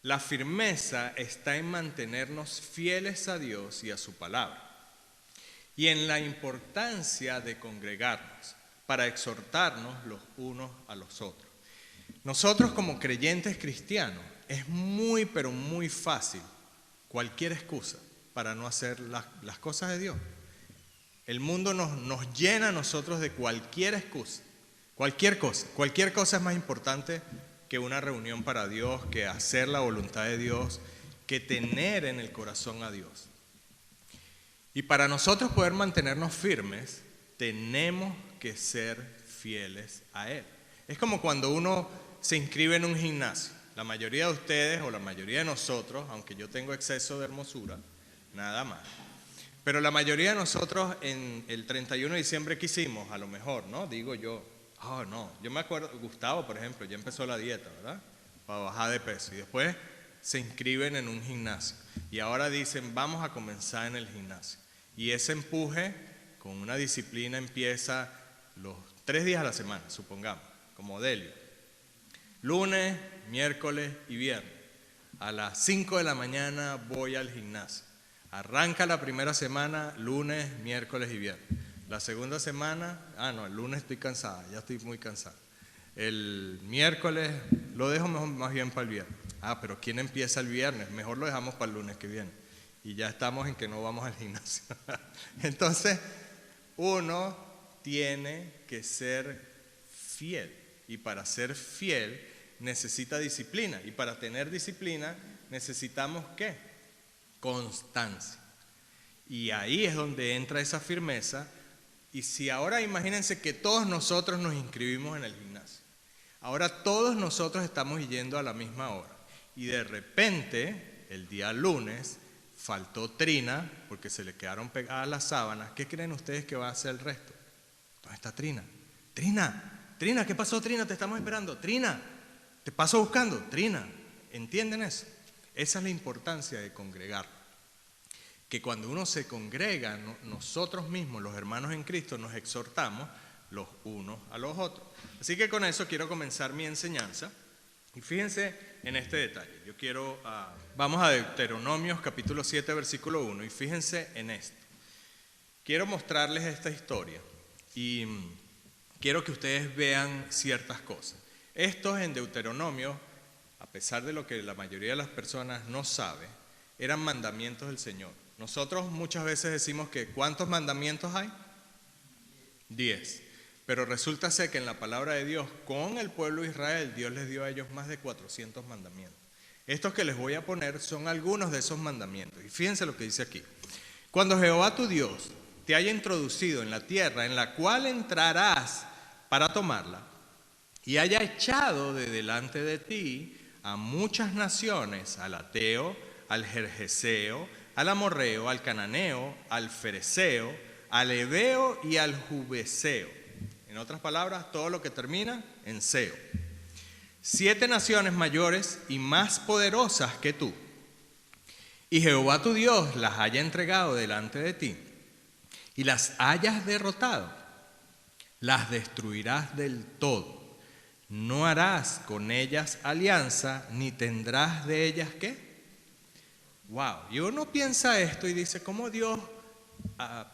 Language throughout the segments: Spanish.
La firmeza está en mantenernos fieles a Dios y a su palabra, y en la importancia de congregarnos para exhortarnos los unos a los otros. Nosotros como creyentes cristianos es muy, pero muy fácil cualquier excusa para no hacer las cosas de Dios. El mundo nos llena a nosotros de cualquier excusa, cualquier cosa es más importante que una reunión para Dios, que hacer la voluntad de Dios, que tener en el corazón a Dios. Y para nosotros poder mantenernos firmes, tenemos que ser fieles a Él. Es como cuando uno se inscribe en un gimnasio. La mayoría de ustedes o la mayoría de nosotros, aunque yo tengo exceso de hermosura, nada más. Pero la mayoría de nosotros en el 31 de diciembre, ¿qué hicimos? A lo mejor, ¿no? Digo yo, no. Yo me acuerdo, Gustavo, por ejemplo, ya empezó la dieta, ¿verdad? Para bajar de peso. Y después se inscriben en un gimnasio. Y ahora dicen, vamos a comenzar en el gimnasio. Y ese empuje con una disciplina empieza los 3 días a la semana, supongamos, como Delio. Lunes, miércoles y viernes. A las 5 de la mañana voy al gimnasio. Arranca la primera semana, lunes, miércoles y viernes. La segunda semana, el lunes estoy cansada, ya estoy muy cansada. El miércoles lo dejo más bien para el viernes. Pero ¿quién empieza el viernes? Mejor lo dejamos para el lunes que viene. Y ya estamos en que no vamos al gimnasio. Entonces, uno tiene que ser fiel. Y para ser fiel necesita disciplina. Y para tener disciplina necesitamos ¿qué? Constancia. Y ahí es donde entra esa firmeza. Y si ahora imagínense que todos nosotros nos inscribimos en el gimnasio. Ahora todos nosotros estamos yendo a la misma hora. Y de repente, el día lunes, faltó Trina porque se le quedaron pegadas las sábanas. ¿Qué creen ustedes que va a hacer el resto? ¿Dónde está Trina? Trina, ¿qué pasó, Trina? Te estamos esperando. Trina, te paso buscando. Trina, ¿entienden eso? Esa es la importancia de congregar. Que cuando uno se congrega, nosotros mismos, los hermanos en Cristo, nos exhortamos los unos a los otros. Así que con eso quiero comenzar mi enseñanza. Y fíjense en este detalle. Vamos a Deuteronomios capítulo 7, versículo 1. Y fíjense en esto. Quiero mostrarles esta historia. Y quiero que ustedes vean ciertas cosas. Estos en Deuteronomio, a pesar de lo que la mayoría de las personas no sabe, eran mandamientos del Señor. Nosotros muchas veces decimos que ¿cuántos mandamientos hay? 10. Pero resulta ser que en la palabra de Dios, con el pueblo de Israel, Dios les dio a ellos más de 400 mandamientos. Estos que les voy a poner son algunos de esos mandamientos. Y fíjense lo que dice aquí. Cuando Jehová tu Dios te haya introducido en la tierra en la cual entrarás para tomarla, y haya echado de delante de ti a muchas naciones, al Ateo, al Gergeseo, al Amorreo, al Cananeo, al Fereceo, al Heveo y al Jubeseo. En otras palabras, todo lo que termina en seo. 7 naciones mayores y más poderosas que tú. Y Jehová tu Dios las haya entregado delante de ti y las hayas derrotado, las destruirás del todo. No harás con ellas alianza, ni tendrás de ellas ¿qué? Wow, y uno piensa esto y dice, ¿cómo Dios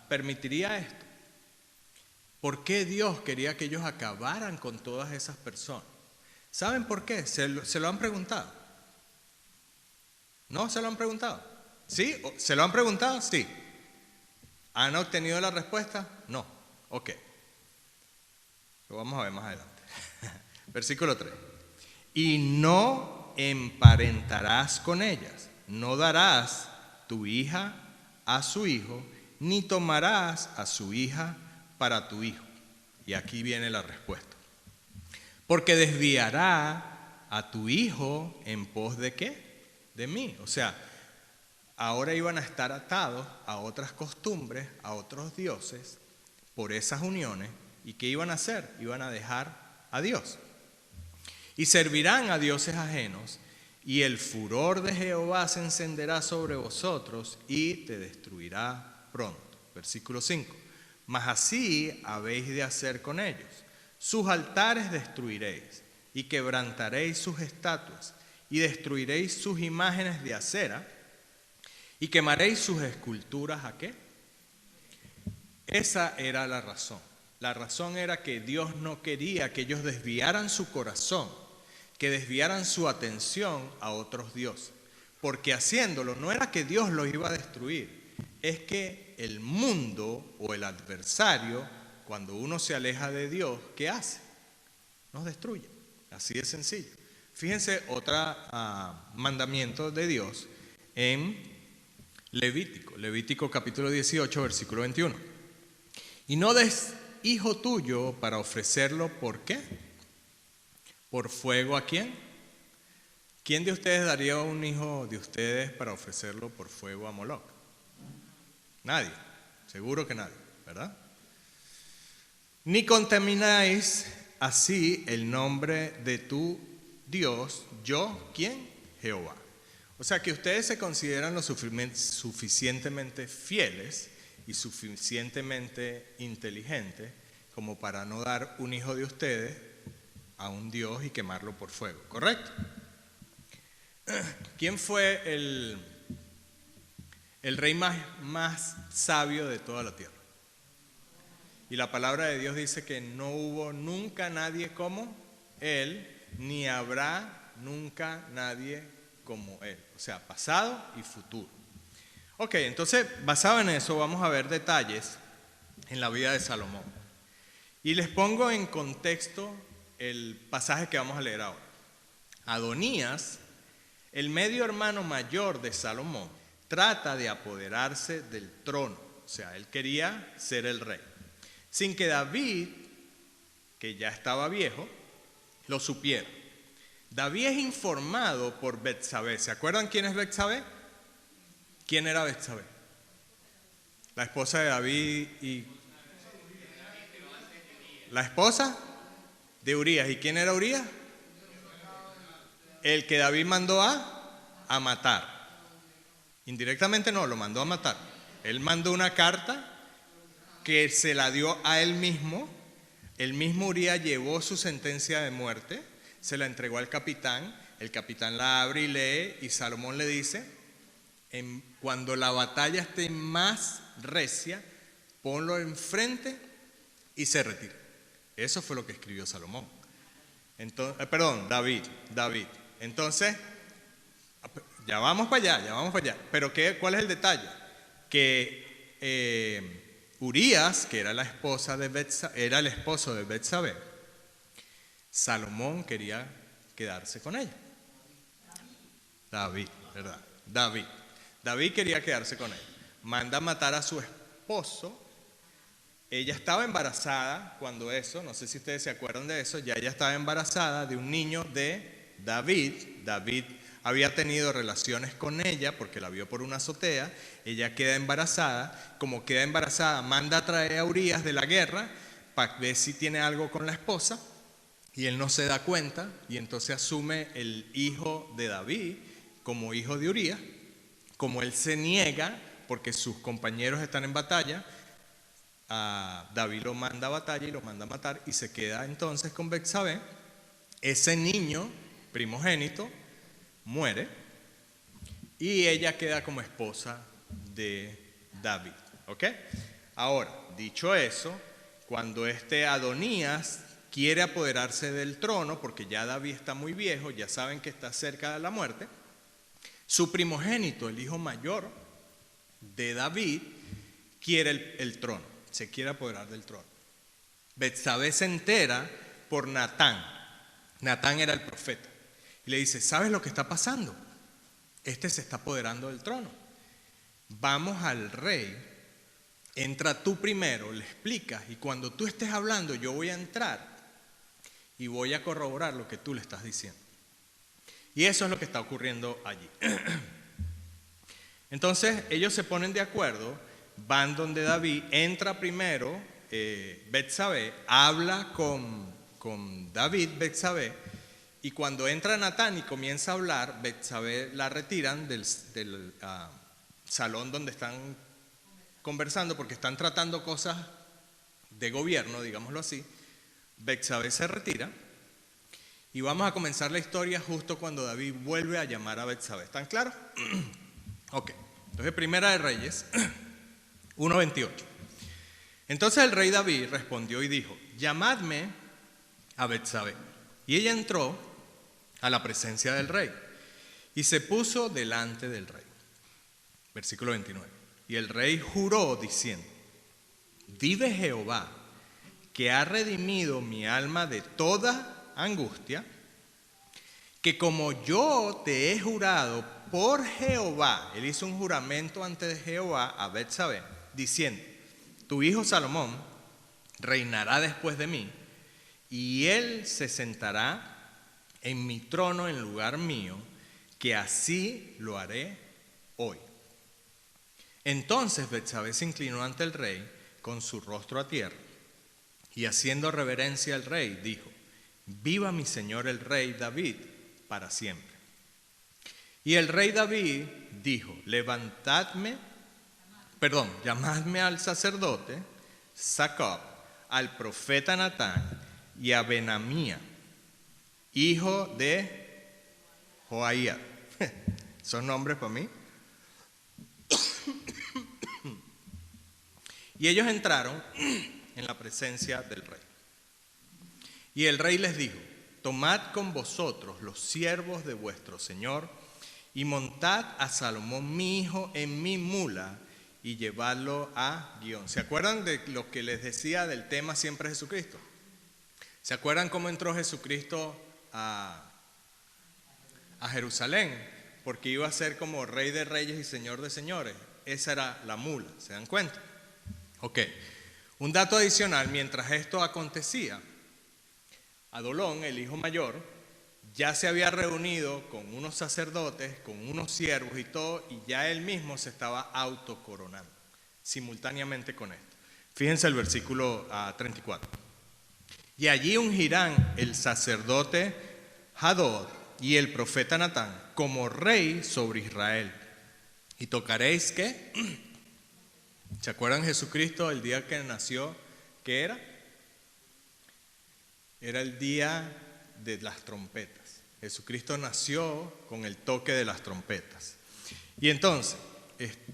permitiría esto? ¿Por qué Dios quería que ellos acabaran con todas esas personas? ¿Saben por qué? ¿Se lo han preguntado? ¿No se lo han preguntado? ¿Sí? ¿Se lo han preguntado? Sí. ¿Han obtenido la respuesta? No. Ok. Lo vamos a ver más adelante. Versículo 3. Y no emparentarás con ellas, no darás tu hija a su hijo, ni tomarás a su hija para tu hijo. Y aquí viene la respuesta. Porque desviará a tu hijo en pos de ¿qué? De mí. O sea, ahora iban a estar atados a otras costumbres, a otros dioses, por esas uniones. ¿Y qué iban a hacer? Iban a dejar a Dios. Y servirán a dioses ajenos, y el furor de Jehová se encenderá sobre vosotros y te destruirá pronto. Versículo 5. Mas así habéis de hacer con ellos. Sus altares destruiréis y quebrantaréis sus estatuas y destruiréis sus imágenes de acera y quemaréis sus esculturas. ¿A qué? Esa era la razón. La razón era que Dios no quería que ellos desviaran su corazón, que desviaran su atención a otros dioses. Porque haciéndolo no era que Dios los iba a destruir, es que el mundo o el adversario, cuando uno se aleja de Dios, ¿qué hace? Nos destruye. Así de sencillo. Fíjense otro mandamiento de Dios en Levítico capítulo 18, versículo 21. Y no des hijo tuyo para ofrecerlo, ¿por qué? ¿Por fuego a quién? ¿Quién de ustedes daría un hijo de ustedes para ofrecerlo por fuego a Moloc? Nadie, seguro que nadie, ¿verdad? Ni contamináis así el nombre de tu Dios, yo, ¿quién? Jehová. O sea que ustedes se consideran lo suficientemente fieles y suficientemente inteligentes como para no dar un hijo de ustedes a un Dios y quemarlo por fuego, ¿correcto? ¿Quién fue el rey más sabio de toda la tierra? Y la palabra de Dios dice que no hubo nunca nadie como él, ni habrá nunca nadie como él. O sea, pasado y futuro. Ok, entonces, basado en eso, vamos a ver detalles en la vida de Salomón. Y les pongo en contexto el pasaje que vamos a leer ahora. Adonías, el medio hermano mayor de Salomón, trata de apoderarse del trono. O sea, él quería ser el rey. Sin que David, que ya estaba viejo, lo supiera. David es informado por Betsabé. ¿Se acuerdan quién es Betsabé? ¿Quién era Betsabé? La esposa de David y... La esposa de Urías. ¿Y quién era Urías? El que David mandó a matar. Indirectamente no, lo mandó a matar. Él mandó una carta que se la dio a él mismo. El mismo Urías llevó su sentencia de muerte, se la entregó al capitán. El capitán la abre y lee, y Salomón le dice: cuando la batalla esté más recia, ponlo enfrente y se retira. Eso fue lo que escribió Salomón. Entonces, David. Entonces, ya vamos para allá. Pero ¿cuál es el detalle? Que Urías, que era el esposo de Betsabé, Salomón quería quedarse con ella. David, ¿verdad? David quería quedarse con ella. Manda a matar a su esposo. Ella estaba embarazada cuando eso, no sé si ustedes se acuerdan de eso, ya ella estaba embarazada de un niño de David. David había tenido relaciones con ella porque la vio por una azotea. Ella queda embarazada. Como queda embarazada, manda a traer a Urías de la guerra para ver si tiene algo con la esposa, y él no se da cuenta, y entonces asume el hijo de David como hijo de Urías. Como él se niega porque sus compañeros están en batalla, David lo manda a batalla y lo manda a matar, y se queda entonces con Betsabé. Ese niño primogénito muere y ella queda como esposa de David. ¿Ok? Ahora, dicho eso, cuando Adonías quiere apoderarse del trono, porque ya David está muy viejo, ya saben que está cerca de la muerte, su primogénito, el hijo mayor de David, quiere el trono, se quiere apoderar del trono. Betsabé se entera por Natán. Natán era el profeta. Y le dice: ¿sabes lo que está pasando? Se está apoderando del trono. Vamos al rey, entra tú primero, le explicas, y cuando tú estés hablando yo voy a entrar y voy a corroborar lo que tú le estás diciendo. Y eso es lo que está ocurriendo allí. Entonces ellos se ponen de acuerdo, van donde David, entra primero Betsabé, habla con David Betsabé, y cuando entra Natán y comienza a hablar, Betsabé la retiran del salón donde están conversando, porque están tratando cosas de gobierno, digámoslo así. Betsabé se retira Y vamos a comenzar la historia justo cuando David vuelve a llamar a Betsabé. ¿Están claros? Ok. Entonces, Primera de Reyes 1:28. Entonces el rey David respondió y dijo: llamadme a Betsabé. Y ella entró a la presencia del rey y se puso delante del rey. Versículo 29. Y el rey juró diciendo: vive Jehová, que ha redimido mi alma de toda angustia, que como yo te he jurado por Jehová, él hizo un juramento ante Jehová a Betsabé, diciendo: tu hijo Salomón reinará después de mí, y él se sentará en mi trono en lugar mío, que así lo haré hoy. Entonces Betsabé se inclinó ante el rey con su rostro a tierra, y haciendo reverencia al rey, dijo: viva mi señor el rey David para siempre. Y el rey David dijo: llamadme al sacerdote Sacob, al profeta Natán y a Benamía, hijo de Joiada. ¿Son nombres para mí? Y ellos entraron en la presencia del rey. Y el rey les dijo: tomad con vosotros los siervos de vuestro señor y montad a Salomón mi hijo en mi mula y llevadlo a Gihón. ¿Se acuerdan de lo que les decía del tema siempre Jesucristo? ¿Se acuerdan cómo entró Jesucristo a Jerusalén? Porque iba a ser como rey de reyes y señor de señores. Esa era la mula, ¿se dan cuenta? Ok, un dato adicional: mientras esto acontecía, Adolón, el hijo mayor, ya se había reunido con unos sacerdotes, con unos siervos y todo, y ya él mismo se estaba autocoronando simultáneamente con esto. Fíjense el versículo 34. Y allí ungirán el sacerdote Hadod y el profeta Natán como rey sobre Israel. Y tocaréis, ¿qué? ¿Se acuerdan Jesucristo el día que nació? ¿Qué era? Era el día de las trompetas. Jesucristo nació con el toque de las trompetas. Y entonces,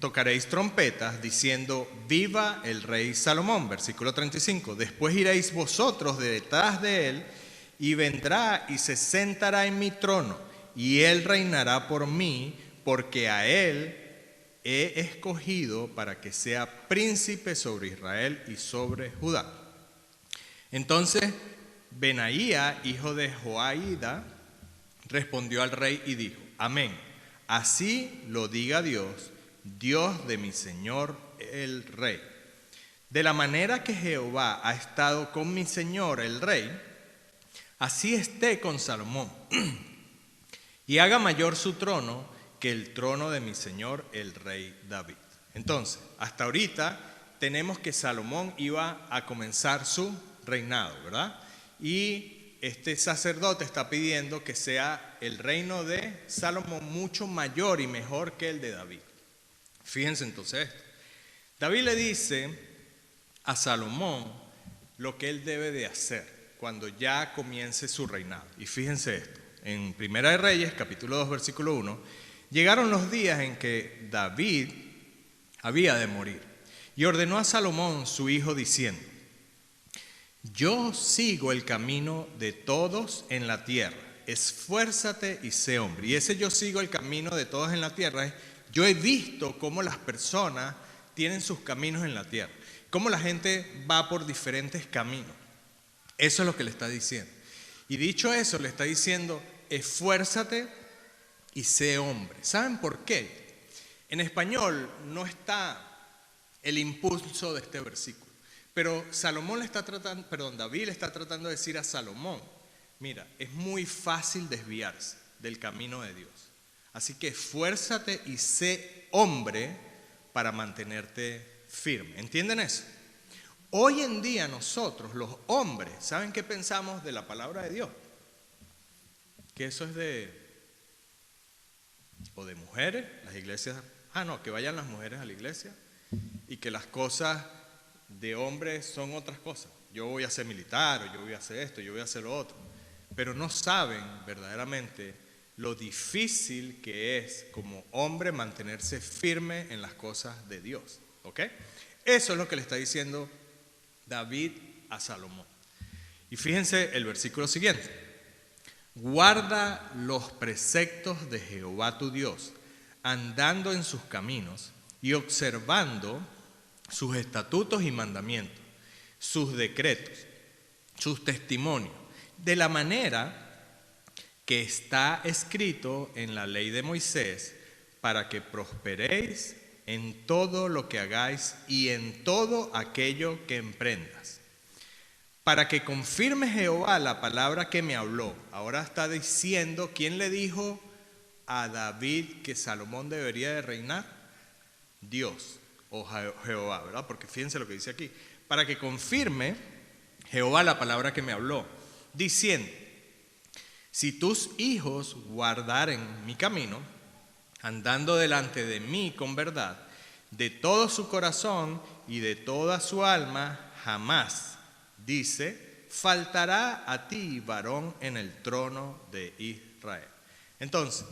tocaréis trompetas diciendo: viva el rey Salomón. Versículo 35. Después iréis vosotros de detrás de él, y vendrá y se sentará en mi trono, y él reinará por mí, porque a él he escogido para que sea príncipe sobre Israel y sobre Judá. Entonces Benaía, hijo de Joiada, respondió al rey y dijo: amén, así lo diga Dios, Dios de mi señor el rey. De la manera que Jehová ha estado con mi señor el rey, así esté con Salomón, y haga mayor su trono que el trono de mi señor el rey David. Entonces, hasta ahorita tenemos que Salomón iba a comenzar su reinado, ¿verdad? Y este sacerdote está pidiendo que sea el reino de Salomón mucho mayor y mejor que el de David. Fíjense entonces esto. David le dice a Salomón lo que él debe de hacer cuando ya comience su reinado. Y fíjense esto, en Primera de Reyes, capítulo 2, versículo 1, llegaron los días en que David había de morir, y ordenó a Salomón su hijo diciendo: yo sigo el camino de todos en la tierra, esfuérzate y sé hombre. Y ese yo sigo el camino de todos en la tierra es: yo he visto cómo las personas tienen sus caminos en la tierra, cómo la gente va por diferentes caminos. Eso es lo que le está diciendo. Y dicho eso, le está diciendo: esfuérzate y sé hombre. ¿Saben por qué? En español no está el impulso de este versículo, pero David le está tratando de decir a Salomón: mira, es muy fácil desviarse del camino de Dios, así que esfuérzate y sé hombre para mantenerte firme. ¿Entienden eso? Hoy en día nosotros, los hombres, ¿saben qué pensamos de la palabra de Dios? Que eso es de mujeres, las iglesias, que vayan las mujeres a la iglesia, y que las cosas de hombres son otras cosas. Yo voy a ser militar, o yo voy a hacer esto, yo voy a hacer lo otro. pero no saben verdaderamente lo difícil que es como hombre mantenerse firme en las cosas de Dios. ¿Ok? Eso es lo que le está diciendo David a Salomón. Y fíjense el versículo siguiente. Guarda los preceptos de Jehová tu Dios, andando en sus caminos y observando sus estatutos y mandamientos, sus decretos, sus testimonios, de la manera que está escrito en la ley de Moisés, para que prosperéis en todo lo que hagáis y en todo aquello que emprendas. Para que confirme Jehová la palabra que me habló. Ahora está diciendo, ¿quién le dijo a David que Salomón debería de reinar? Dios o Jehová, ¿verdad? Porque fíjense lo que dice aquí. Para que confirme Jehová la palabra que me habló, diciendo: si tus hijos guardaren mi camino, andando delante de mí con verdad, de todo su corazón y de toda su alma, jamás, dice, faltará a ti varón en el trono de Israel. Entonces,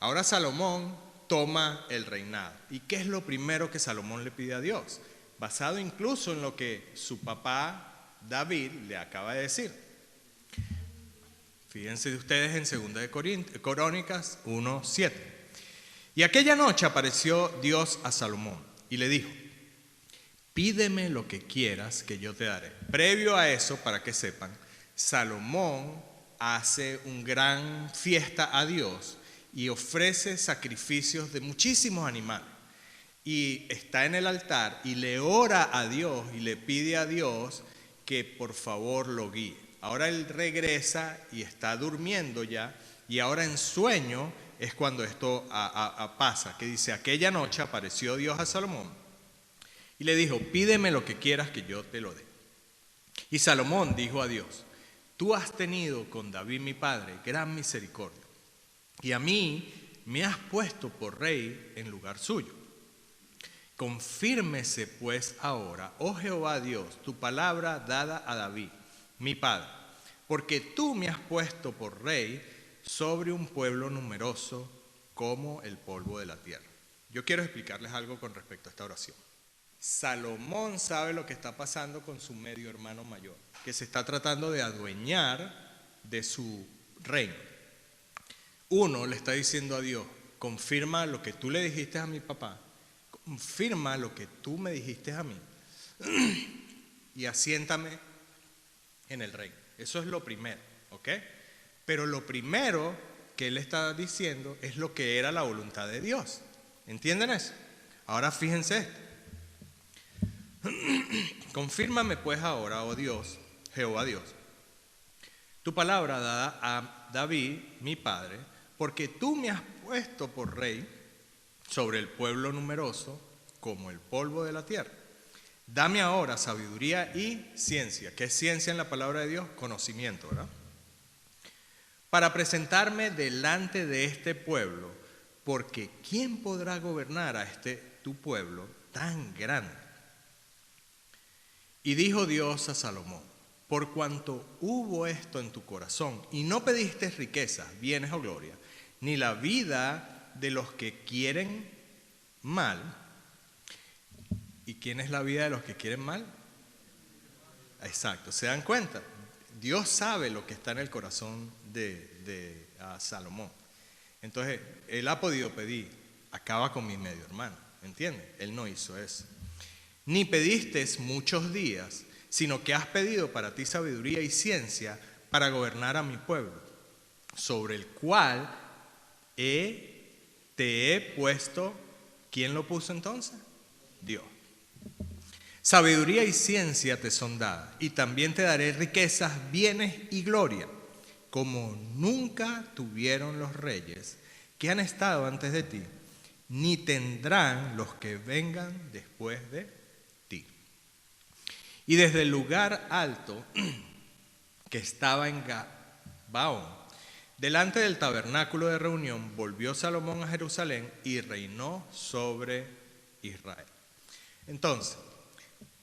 ahora Salomón toma el reinado. ¿Y qué es lo primero que Salomón le pide a Dios? Basado incluso en lo que su papá David le acaba de decir. Fíjense ustedes en 2 de Crónicas 1:7. Y aquella noche apareció Dios a Salomón y le dijo: pídeme lo que quieras que yo te daré. Previo a eso, para que sepan, Salomón hace una gran fiesta a Dios y ofrece sacrificios de muchísimos animales. Y está en el altar y le ora a Dios y le pide a Dios que por favor lo guíe. Ahora él regresa y está durmiendo ya, y ahora en sueño es cuando esto pasa, que dice: aquella noche apareció Dios a Salomón y le dijo: pídeme lo que quieras que yo te lo dé. Y Salomón dijo a Dios: tú has tenido con David mi padre gran misericordia, y a mí me has puesto por rey en lugar suyo. Confírmese pues ahora, oh Jehová Dios, tu palabra dada a David mi padre, porque tú me has puesto por rey sobre un pueblo numeroso como el polvo de la tierra. Yo quiero explicarles algo con respecto a esta oración. Salomón sabe lo que está pasando con su medio hermano mayor, que se está tratando de adueñar de su reino. Uno le está diciendo a Dios: confirma lo que tú le dijiste a mi papá, confirma lo que tú me dijiste a mí y asiéntame en el reino. Eso es lo primero, ¿ok? Pero lo primero que él está diciendo es lo que era la voluntad de Dios. ¿Entienden eso? Ahora fíjense esto. Confírmame pues ahora, oh Dios, Jehová Dios, tu palabra dada a David, mi padre, porque tú me has puesto por rey sobre el pueblo numeroso como el polvo de la tierra. Dame ahora sabiduría y ciencia. ¿Qué es ciencia en la palabra de Dios? Conocimiento, ¿verdad? Para presentarme delante de este pueblo, porque ¿quién podrá gobernar a tu pueblo tan grande? Y dijo Dios a Salomón: por cuanto hubo esto en tu corazón y no pediste riquezas, bienes o gloria, ni la vida de los que quieren mal. ¿Y quién es la vida de los que quieren mal? Exacto, ¿se dan cuenta? Dios sabe lo que está en el corazón de Salomón. Entonces, él ha podido pedir: acaba con mi medio hermano, ¿entiendes? Él no hizo eso. Ni pediste muchos días, sino que has pedido para ti sabiduría y ciencia para gobernar a mi pueblo, sobre el cual te he puesto. ¿Quién lo puso entonces? Dios. Sabiduría y ciencia te son dadas, y también te daré riquezas, bienes y gloria, como nunca tuvieron los reyes que han estado antes de ti, ni tendrán los que vengan después de ti. Y desde el lugar alto que estaba en Gabaón, delante del tabernáculo de reunión, volvió Salomón a Jerusalén y reinó sobre Israel. Entonces,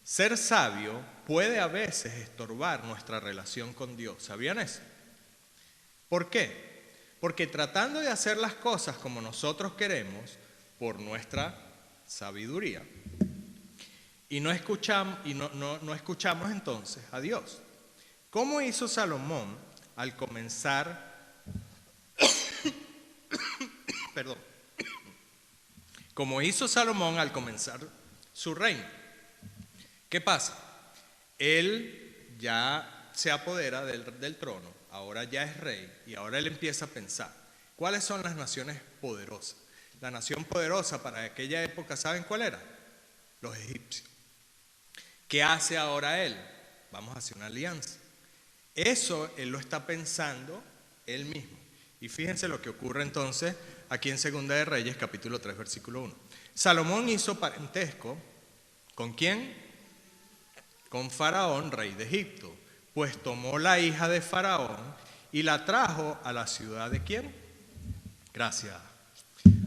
ser sabio puede a veces estorbar nuestra relación con Dios. ¿Sabían eso? ¿Por qué? Porque tratando de hacer las cosas como nosotros queremos, por nuestra sabiduría, y no escuchamos entonces a Dios. ¿Cómo hizo Salomón al comenzar, perdón, como hizo Salomón al comenzar su reino? ¿Qué pasa? Él ya se apodera del trono, ahora ya es rey, y ahora él empieza a pensar, ¿cuáles son las naciones poderosas? La nación poderosa para aquella época, ¿saben cuál era? Los egipcios. ¿Qué hace ahora él? Vamos a hacer una alianza. Eso él lo está pensando él mismo. Y fíjense lo que ocurre entonces aquí en Segunda de Reyes, capítulo 3, versículo 1. Salomón hizo parentesco, ¿con quién? Con Faraón, rey de Egipto, pues tomó la hija de Faraón y la trajo a la ciudad de ¿quién? Gracias.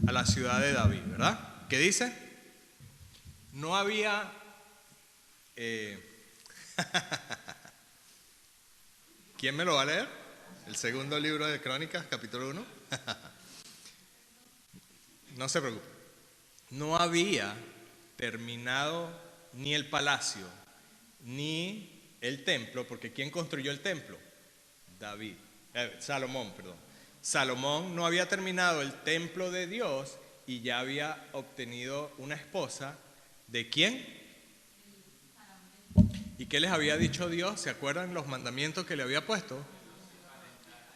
A la ciudad de David, ¿verdad? ¿Qué dice? No había... ¿Quién me lo va a leer? El segundo libro de Crónicas, capítulo 1. No se preocupe. No había terminado ni el palacio, ni el templo, porque ¿quién construyó el templo? Salomón, perdón. Salomón no había terminado el templo de Dios y ya había obtenido una esposa. ¿De quién? ¿Y qué les había dicho Dios? ¿Se acuerdan los mandamientos que le había puesto?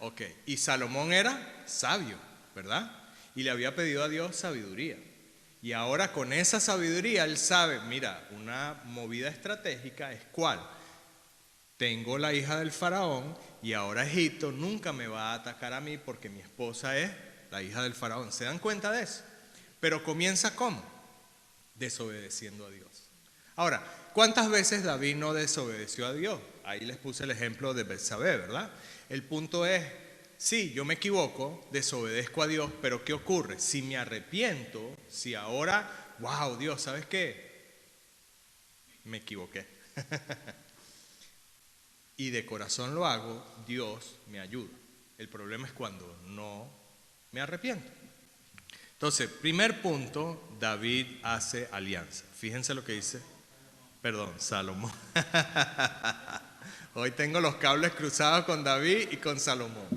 Ok, y Salomón era sabio, ¿verdad? Y le había pedido a Dios sabiduría. Y ahora con esa sabiduría él sabe, mira, una movida estratégica es ¿cuál? Tengo la hija del faraón y ahora Egipto nunca me va a atacar a mí porque mi esposa es la hija del faraón. ¿Se dan cuenta de eso? Pero comienza ¿cómo? Desobedeciendo a Dios. Ahora, ¿cuántas veces David no desobedeció a Dios? Ahí les puse el ejemplo de Betsabé, ¿verdad? El punto es, sí, yo me equivoco, desobedezco a Dios, pero ¿qué ocurre? Si me arrepiento, si ahora, wow, Dios, ¿sabes qué? Me equivoqué. Y de corazón lo hago, Dios me ayuda. El problema es cuando no me arrepiento. Entonces, primer punto, David hace alianza. Fíjense lo que dice, Salomón. Hoy tengo los cables cruzados con David y con Salomón.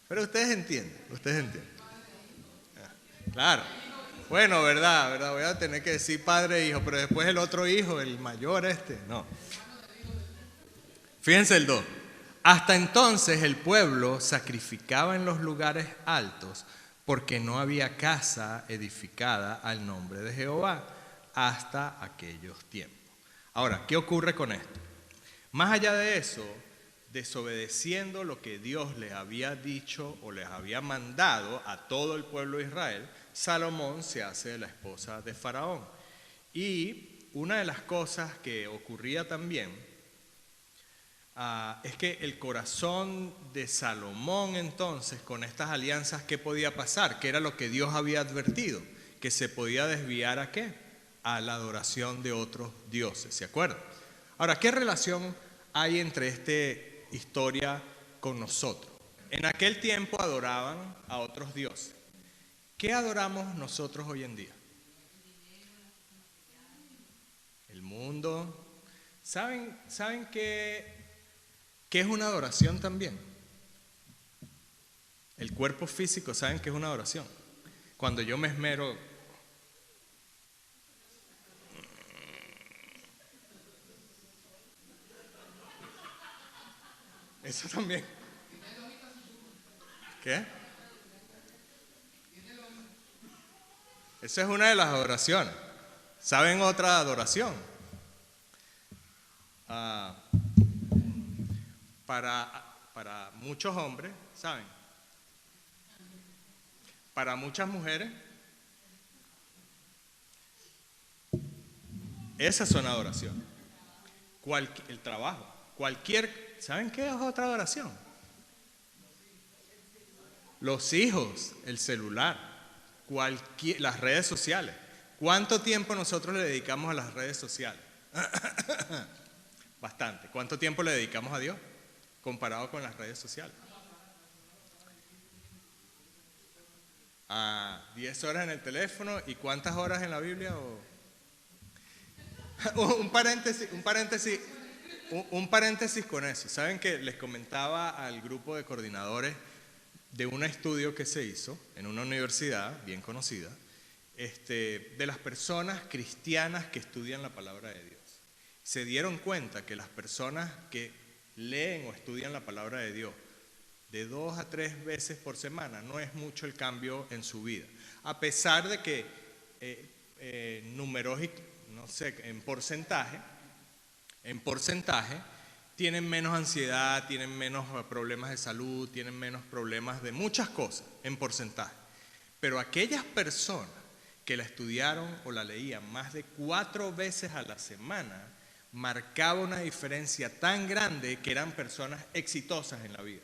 Pero ustedes entienden. Claro. Bueno, verdad, voy a tener que decir padre e hijo, pero después el otro hijo, el mayor no. Fíjense el 2. Hasta entonces el pueblo sacrificaba en los lugares altos porque no había casa edificada al nombre de Jehová hasta aquellos tiempos. Ahora, ¿qué ocurre con esto? Más allá de eso, desobedeciendo lo que Dios les había dicho o les había mandado a todo el pueblo de Israel, Salomón se hace de la esposa de Faraón. Y una de las cosas que ocurría también es que el corazón de Salomón entonces, con estas alianzas, ¿qué podía pasar? ¿Qué era lo que Dios había advertido? Que se podía desviar ¿a qué? A la adoración de otros dioses, ¿se acuerdan? Ahora, ¿qué relación hay entre esta historia con nosotros? En aquel tiempo adoraban a otros dioses. ¿Qué adoramos nosotros hoy en día? El mundo. ¿Saben qué es una adoración también? El cuerpo físico, ¿saben qué es una adoración? Cuando yo me esmero. Eso también. ¿Qué? Esa es una de las adoraciones. ¿Saben otra adoración? Para muchos hombres, ¿saben? Para muchas mujeres, esas son adoraciones. El trabajo, ¿saben qué es otra adoración? Los hijos, el celular, las redes sociales. ¿Cuánto tiempo nosotros le dedicamos a las redes sociales? Bastante. ¿Cuánto tiempo le dedicamos a Dios comparado con las redes sociales? a 10 horas en el teléfono y ¿cuántas horas en la Biblia? Un paréntesis con eso. Saben que les comentaba al grupo de coordinadores de un estudio que se hizo en una universidad bien conocida, de las personas cristianas que estudian la palabra de Dios. Se dieron cuenta que las personas que leen o estudian la palabra de Dios de 2 a 3 veces por semana no es mucho el cambio en su vida, a pesar de que en porcentaje tienen menos ansiedad, tienen menos problemas de salud, tienen menos problemas de muchas cosas en porcentaje. Pero aquellas personas que la estudiaron o la leían más de 4 veces a la semana, marcaba una diferencia tan grande que eran personas exitosas en la vida.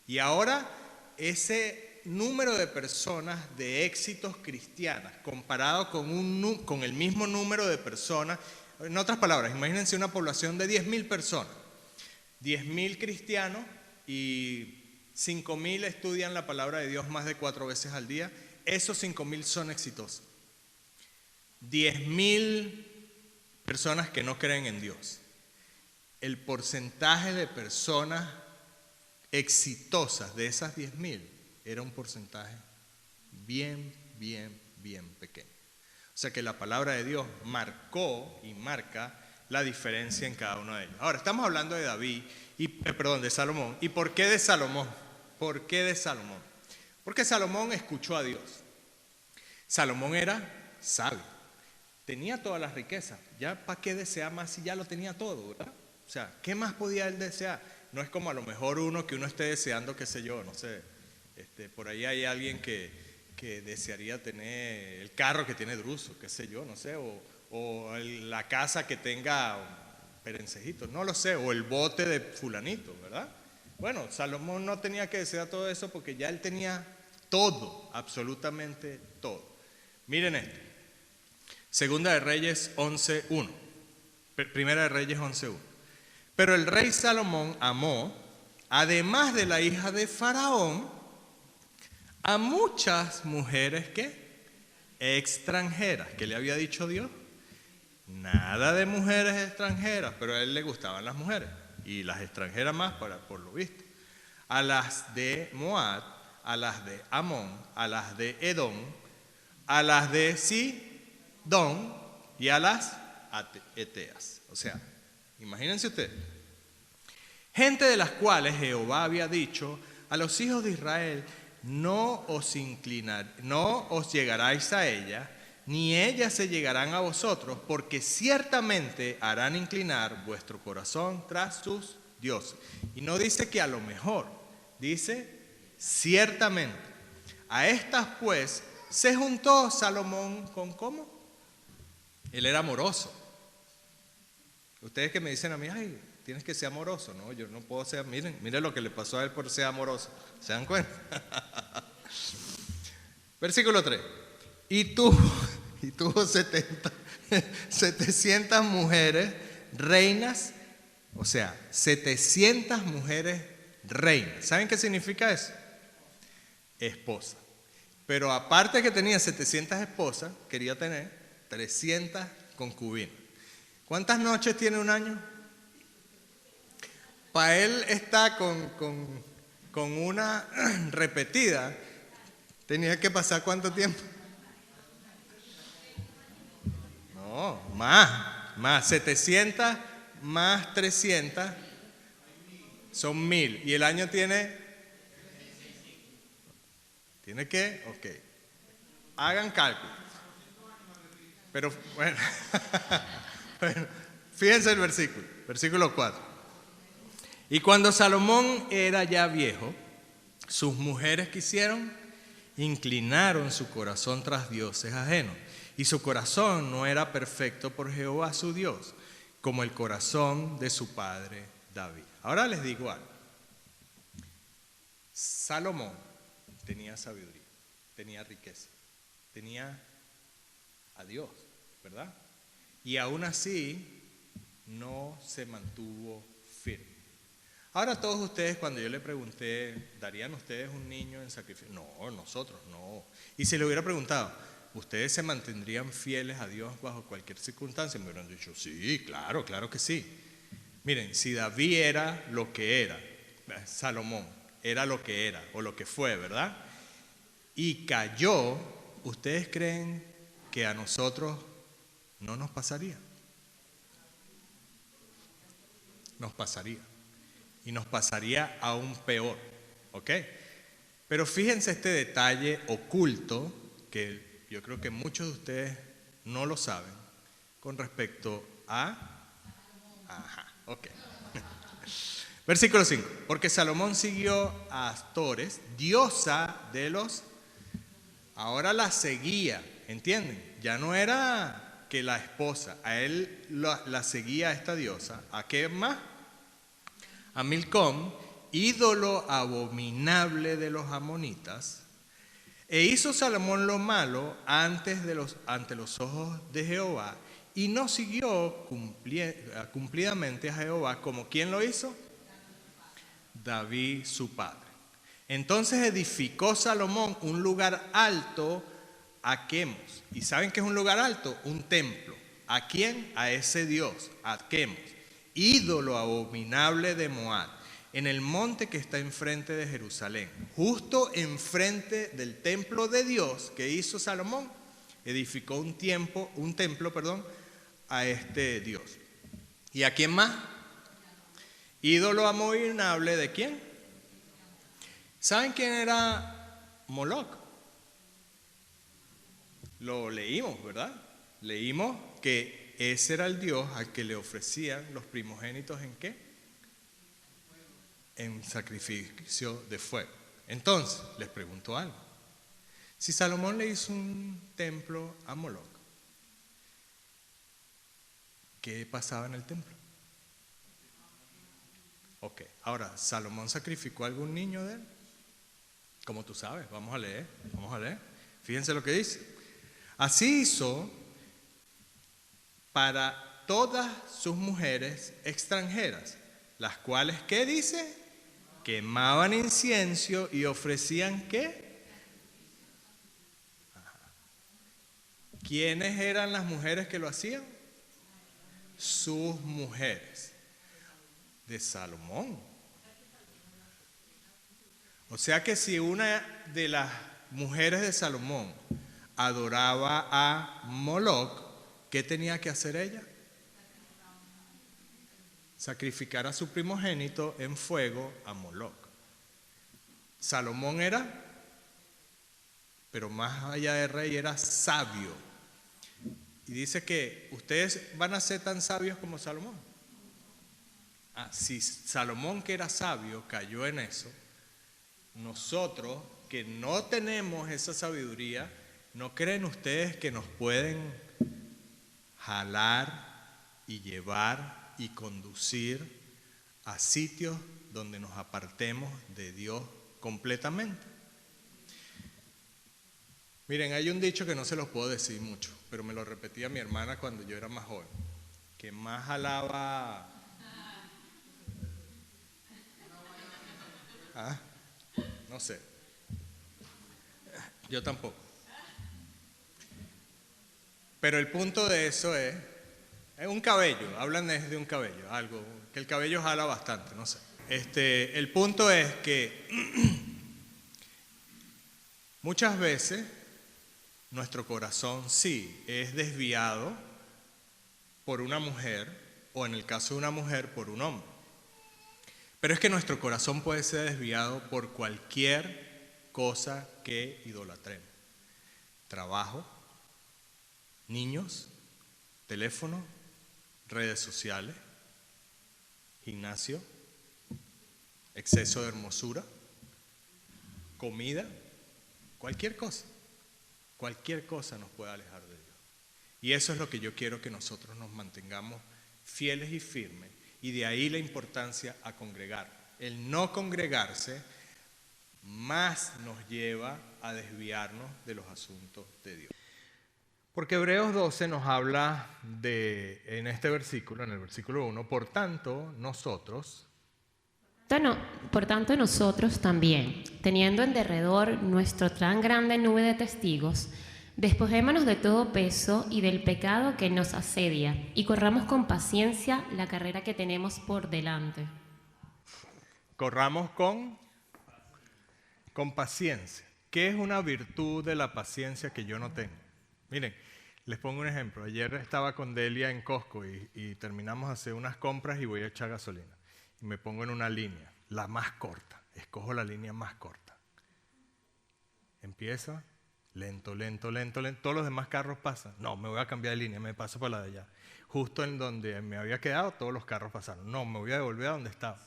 Y ahora ese número de personas de éxitos cristianas comparado con el mismo número de personas, en otras palabras, imagínense una población de 10.000 personas, 10.000 cristianos y 5.000 estudian la palabra de Dios más de 4 veces al día, esos 5.000 son exitosos. 10.000 personas que no creen en Dios. El porcentaje de personas exitosas de esas 10.000 era un porcentaje bien pequeño. O sea que la palabra de Dios marcó y marca la diferencia en cada uno de ellos. Ahora, estamos hablando de de Salomón. ¿Y por qué de Salomón? ¿Por qué de Salomón? Porque Salomón escuchó a Dios. Salomón era sabio. Tenía todas las riquezas. Ya para qué desear más si ya lo tenía todo, ¿verdad? O sea, ¿qué más podía él desear? No es como a lo mejor que uno esté deseando, qué sé yo, no sé. Por ahí hay alguien que desearía tener el carro que tiene Druso, qué sé yo, no sé, o la casa que tenga Perencejito, no lo sé, o el bote de fulanito, ¿verdad? Bueno, Salomón no tenía que desear todo eso porque ya él tenía todo, absolutamente todo. Miren esto, Segunda de Reyes 11:1, Primera de Reyes 11:1. Pero el rey Salomón amó, además de la hija de Faraón, a muchas mujeres que extranjeras. ¿Qué le había dicho Dios? Nada de mujeres extranjeras, pero a él le gustaban las mujeres y las extranjeras más por lo visto. A las de Moab, a las de Amón, a las de Edom, a las de Sidón y a las Eteas. O sea, imagínense ustedes, gente de las cuales Jehová había dicho a los hijos de Israel: no os llegaráis a ella, ni ellas se llegarán a vosotros, porque ciertamente harán inclinar vuestro corazón tras sus dioses. Y no dice que a lo mejor, dice ciertamente. A estas pues se juntó Salomón con ¿cómo? Él era amoroso. Ustedes que me dicen a mí, ay, tienes que ser amoroso. No, yo no puedo ser. Miren lo que le pasó a él por ser amoroso. ¿Se dan cuenta? Versículo 3. Y tuvo 700 mujeres reinas, o sea, 700 mujeres reinas. ¿Saben qué significa eso? Esposa. Pero aparte que tenía 700 esposas, quería tener 300 concubinas. ¿Cuántas noches tiene un año? Para él está con una repetida, tenía que pasar ¿cuánto tiempo? No, más 700 más 300 son 1000 y el año tiene que, ok, hagan cálculo. Pero bueno, bueno, fíjense el versículo 4. Y cuando Salomón era ya viejo, sus mujeres ¿qué hicieron? Inclinaron su corazón tras dioses ajenos. Y su corazón no era perfecto por Jehová su Dios, como el corazón de su padre David. Ahora les digo algo. Salomón tenía sabiduría, tenía riqueza, tenía a Dios, ¿verdad? Y aún así no se mantuvo firme. Ahora todos ustedes, cuando yo le pregunté, ¿darían ustedes un niño en sacrificio? No, nosotros no. Y si le hubiera preguntado, ¿ustedes se mantendrían fieles a Dios bajo cualquier circunstancia? Me hubieran dicho, sí, claro, claro que sí. Miren, si David era lo que era, Salomón era lo que era o lo que fue, ¿verdad? Y cayó, ¿ustedes creen que a nosotros no nos pasaría? Nos pasaría. Y nos pasaría aún peor, ¿ok? Pero fíjense este detalle oculto que yo creo que muchos de ustedes no lo saben con respecto a... Ajá, ok. Versículo 5. Porque Salomón siguió a Astores, diosa de los... Ahora la seguía, ¿entienden? Ya no era que la esposa, a él la seguía a esta diosa. ¿A qué más? A Milcom, ídolo abominable de los amonitas, e hizo Salomón lo malo ante los ojos de Jehová, y no siguió cumplidamente a Jehová, como ¿quién lo hizo? David su padre. Entonces edificó Salomón un lugar alto a Quemos. ¿Y saben qué es un lugar alto? Un templo. ¿A quién? A ese Dios, a Quemos, ídolo abominable de Moab, en el monte que está enfrente de Jerusalén, justo enfrente del templo de Dios que hizo Salomón. Edificó un templo, a este Dios. ¿Y a quién más? Ídolo abominable ¿de quién? ¿Saben quién era Moloc? Lo leímos, ¿verdad? Leímos que ese era el dios al que le ofrecían los primogénitos ¿en qué? En sacrificio de fuego. Entonces, les pregunto algo. Si Salomón le hizo un templo a Moloc, ¿qué pasaba en el templo? Ok, ahora, ¿Salomón sacrificó a algún niño de él? Como tú sabes, vamos a leer. Fíjense lo que dice. Así hizo para todas sus mujeres extranjeras, las cuales, ¿qué dice? Quemaban incienso y ofrecían ¿qué? ¿Quiénes eran las mujeres que lo hacían? Sus mujeres de Salomón. O sea que si una de las mujeres de Salomón adoraba a Moloc, ¿qué tenía que hacer ella? Sacrificar a su primogénito en fuego a Moloc. Salomón era, pero más allá de rey, era sabio. Y dice que ustedes van a ser tan sabios como Salomón. Si Salomón, que era sabio, cayó en eso, nosotros que no tenemos esa sabiduría, ¿no creen ustedes que nos pueden jalar y llevar y conducir a sitios donde nos apartemos de Dios completamente? Miren, hay un dicho que no se los puedo decir mucho, pero me lo repetía mi hermana cuando yo era más joven, que más jalaba... No sé. Yo tampoco. Pero el punto de eso es un cabello, hablan de un cabello, algo, que el cabello jala bastante, no sé. El punto es que muchas veces nuestro corazón sí es desviado por una mujer, o en el caso de una mujer, por un hombre. Pero es que nuestro corazón puede ser desviado por cualquier cosa que idolatremos. Trabajo, niños, teléfono, redes sociales, gimnasio, exceso de hermosura, comida, cualquier cosa nos puede alejar de Dios. Y eso es lo que yo quiero que nosotros nos mantengamos fieles y firmes, y de ahí la importancia a congregar. El no congregarse más nos lleva a desviarnos de los asuntos de Dios. Porque Hebreos 12 nos habla en este versículo, en el versículo 1, por tanto, nosotros, Por tanto, nosotros también, teniendo en derredor nuestra tan grande nube de testigos, despojémonos de todo peso y del pecado que nos asedia, y corramos con paciencia la carrera que tenemos por delante. Corramos con paciencia. ¿Qué es una virtud de la paciencia que yo no tengo? Miren, les pongo un ejemplo. Ayer estaba con Delia en Costco y terminamos de hacer unas compras y voy a echar gasolina. Y me pongo en una línea, la más corta. Escojo la línea más corta. Empieza, lento, lento, lento, lento. Todos los demás carros pasan. No, me voy a cambiar de línea, me paso por la de allá. Justo en donde me había quedado, todos los carros pasaron. No, me voy a devolver a donde estaba.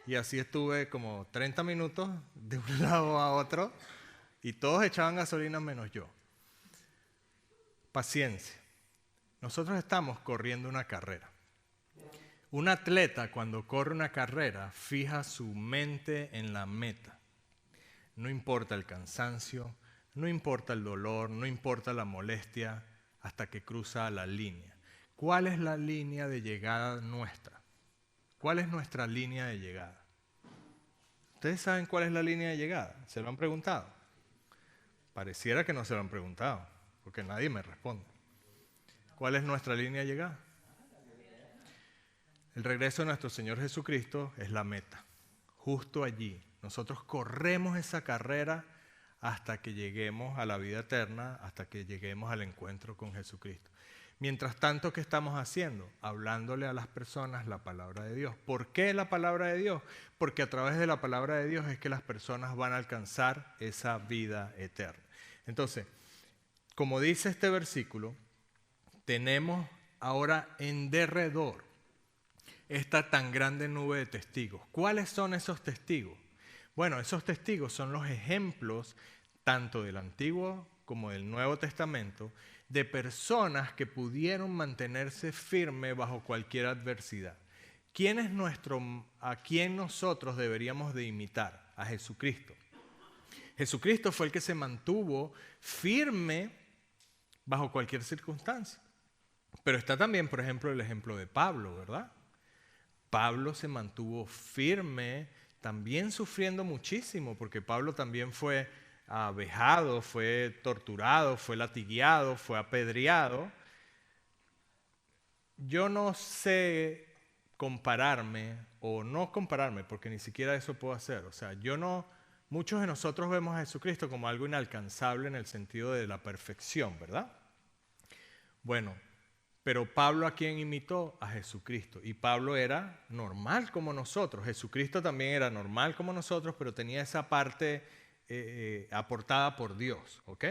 Y así estuve como 30 minutos de un lado a otro y todos echaban gasolina menos yo. Paciencia. Nosotros estamos corriendo una carrera. Un atleta cuando corre una carrera fija su mente en la meta. No importa el cansancio, no importa el dolor, no importa la molestia hasta que cruza la línea. ¿Cuál es la línea de llegada nuestra? ¿Cuál es nuestra línea de llegada? ¿Ustedes saben cuál es la línea de llegada? ¿Se lo han preguntado? Pareciera que no se lo han preguntado, porque nadie me responde. ¿Cuál es nuestra línea de llegada? El regreso de nuestro Señor Jesucristo es la meta. Justo allí. Nosotros corremos esa carrera hasta que lleguemos a la vida eterna, hasta que lleguemos al encuentro con Jesucristo. Mientras tanto, ¿qué estamos haciendo? Hablándole a las personas la palabra de Dios. ¿Por qué la palabra de Dios? Porque a través de la palabra de Dios es que las personas van a alcanzar esa vida eterna. Entonces, como dice este versículo, tenemos ahora en derredor esta tan grande nube de testigos. ¿Cuáles son esos testigos? Bueno, esos testigos son los ejemplos tanto del Antiguo como del Nuevo Testamento de personas que pudieron mantenerse firmes bajo cualquier adversidad. ¿A quién nosotros deberíamos de imitar? A Jesucristo. Jesucristo fue el que se mantuvo firme bajo cualquier circunstancia. Pero está también, por ejemplo, el ejemplo de Pablo, ¿verdad? Pablo se mantuvo firme, también sufriendo muchísimo, porque Pablo también fue vejado, fue torturado, fue latigueado, fue apedreado. Yo no sé compararme, o no compararme, porque ni siquiera eso puedo hacer. O sea, muchos de nosotros vemos a Jesucristo como algo inalcanzable en el sentido de la perfección, ¿verdad? Bueno, pero Pablo, ¿a quién imitó? A Jesucristo. Y Pablo era normal como nosotros. Jesucristo también era normal como nosotros, pero tenía esa parte aportada por Dios, ¿ok?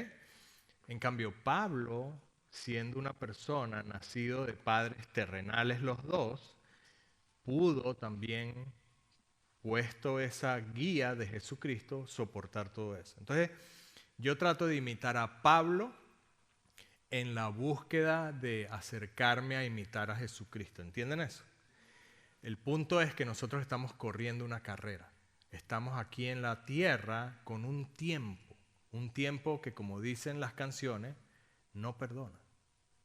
En cambio, Pablo, siendo una persona nacido de padres terrenales los dos, pudo también, puesto esa guía de Jesucristo, soportar todo eso. Entonces, yo trato de imitar a Pablo en la búsqueda de acercarme a imitar a Jesucristo. ¿Entienden eso? El punto es que nosotros estamos corriendo una carrera. Estamos aquí en la tierra con un tiempo que, como dicen las canciones, no perdona,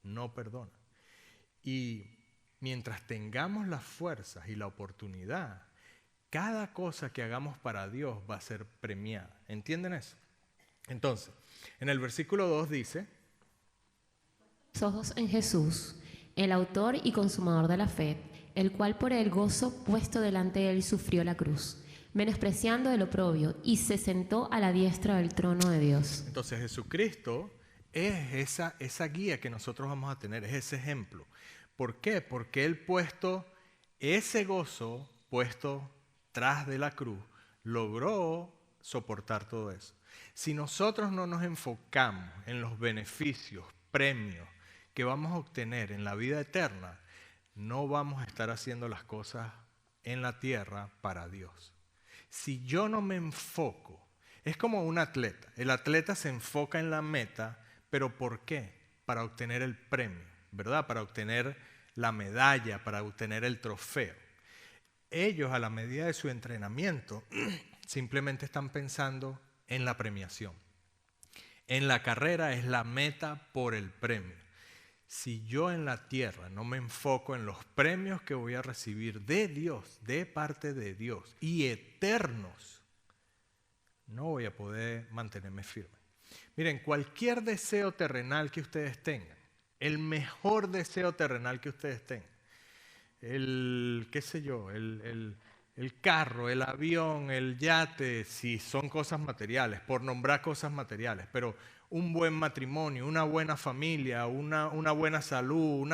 no perdona. Y mientras tengamos las fuerzas y la oportunidad, cada cosa que hagamos para Dios va a ser premiada. ¿Entienden eso? Entonces, en el versículo 2 dice: Ojos en Jesús, el autor y consumador de la fe, el cual por el gozo puesto delante de él sufrió la cruz, menospreciando el oprobio, y se sentó a la diestra del trono de Dios. Entonces Jesucristo es esa guía que nosotros vamos a tener, es ese ejemplo. ¿Por qué? Porque Él ese gozo puesto tras de la cruz, logró soportar todo eso. Si nosotros no nos enfocamos en los beneficios, premios que vamos a obtener en la vida eterna, no vamos a estar haciendo las cosas en la tierra para Dios. Si yo no me enfoco, es como un atleta. El atleta se enfoca en la meta, pero ¿por qué? Para obtener el premio, ¿verdad? Para obtener la medalla, para obtener el trofeo. Ellos, a la medida de su entrenamiento, simplemente están pensando en la premiación. En la carrera es la meta por el premio. si yo en la tierra no me enfoco en los premios que voy a recibir de Dios, de parte de Dios, y eternos, no voy a poder mantenerme firme. Miren, cualquier deseo terrenal que ustedes tengan, el mejor deseo terrenal que ustedes tengan, el carro, el avión, el yate, si son cosas materiales, por nombrar cosas materiales, pero un buen matrimonio, una buena familia, una buena salud,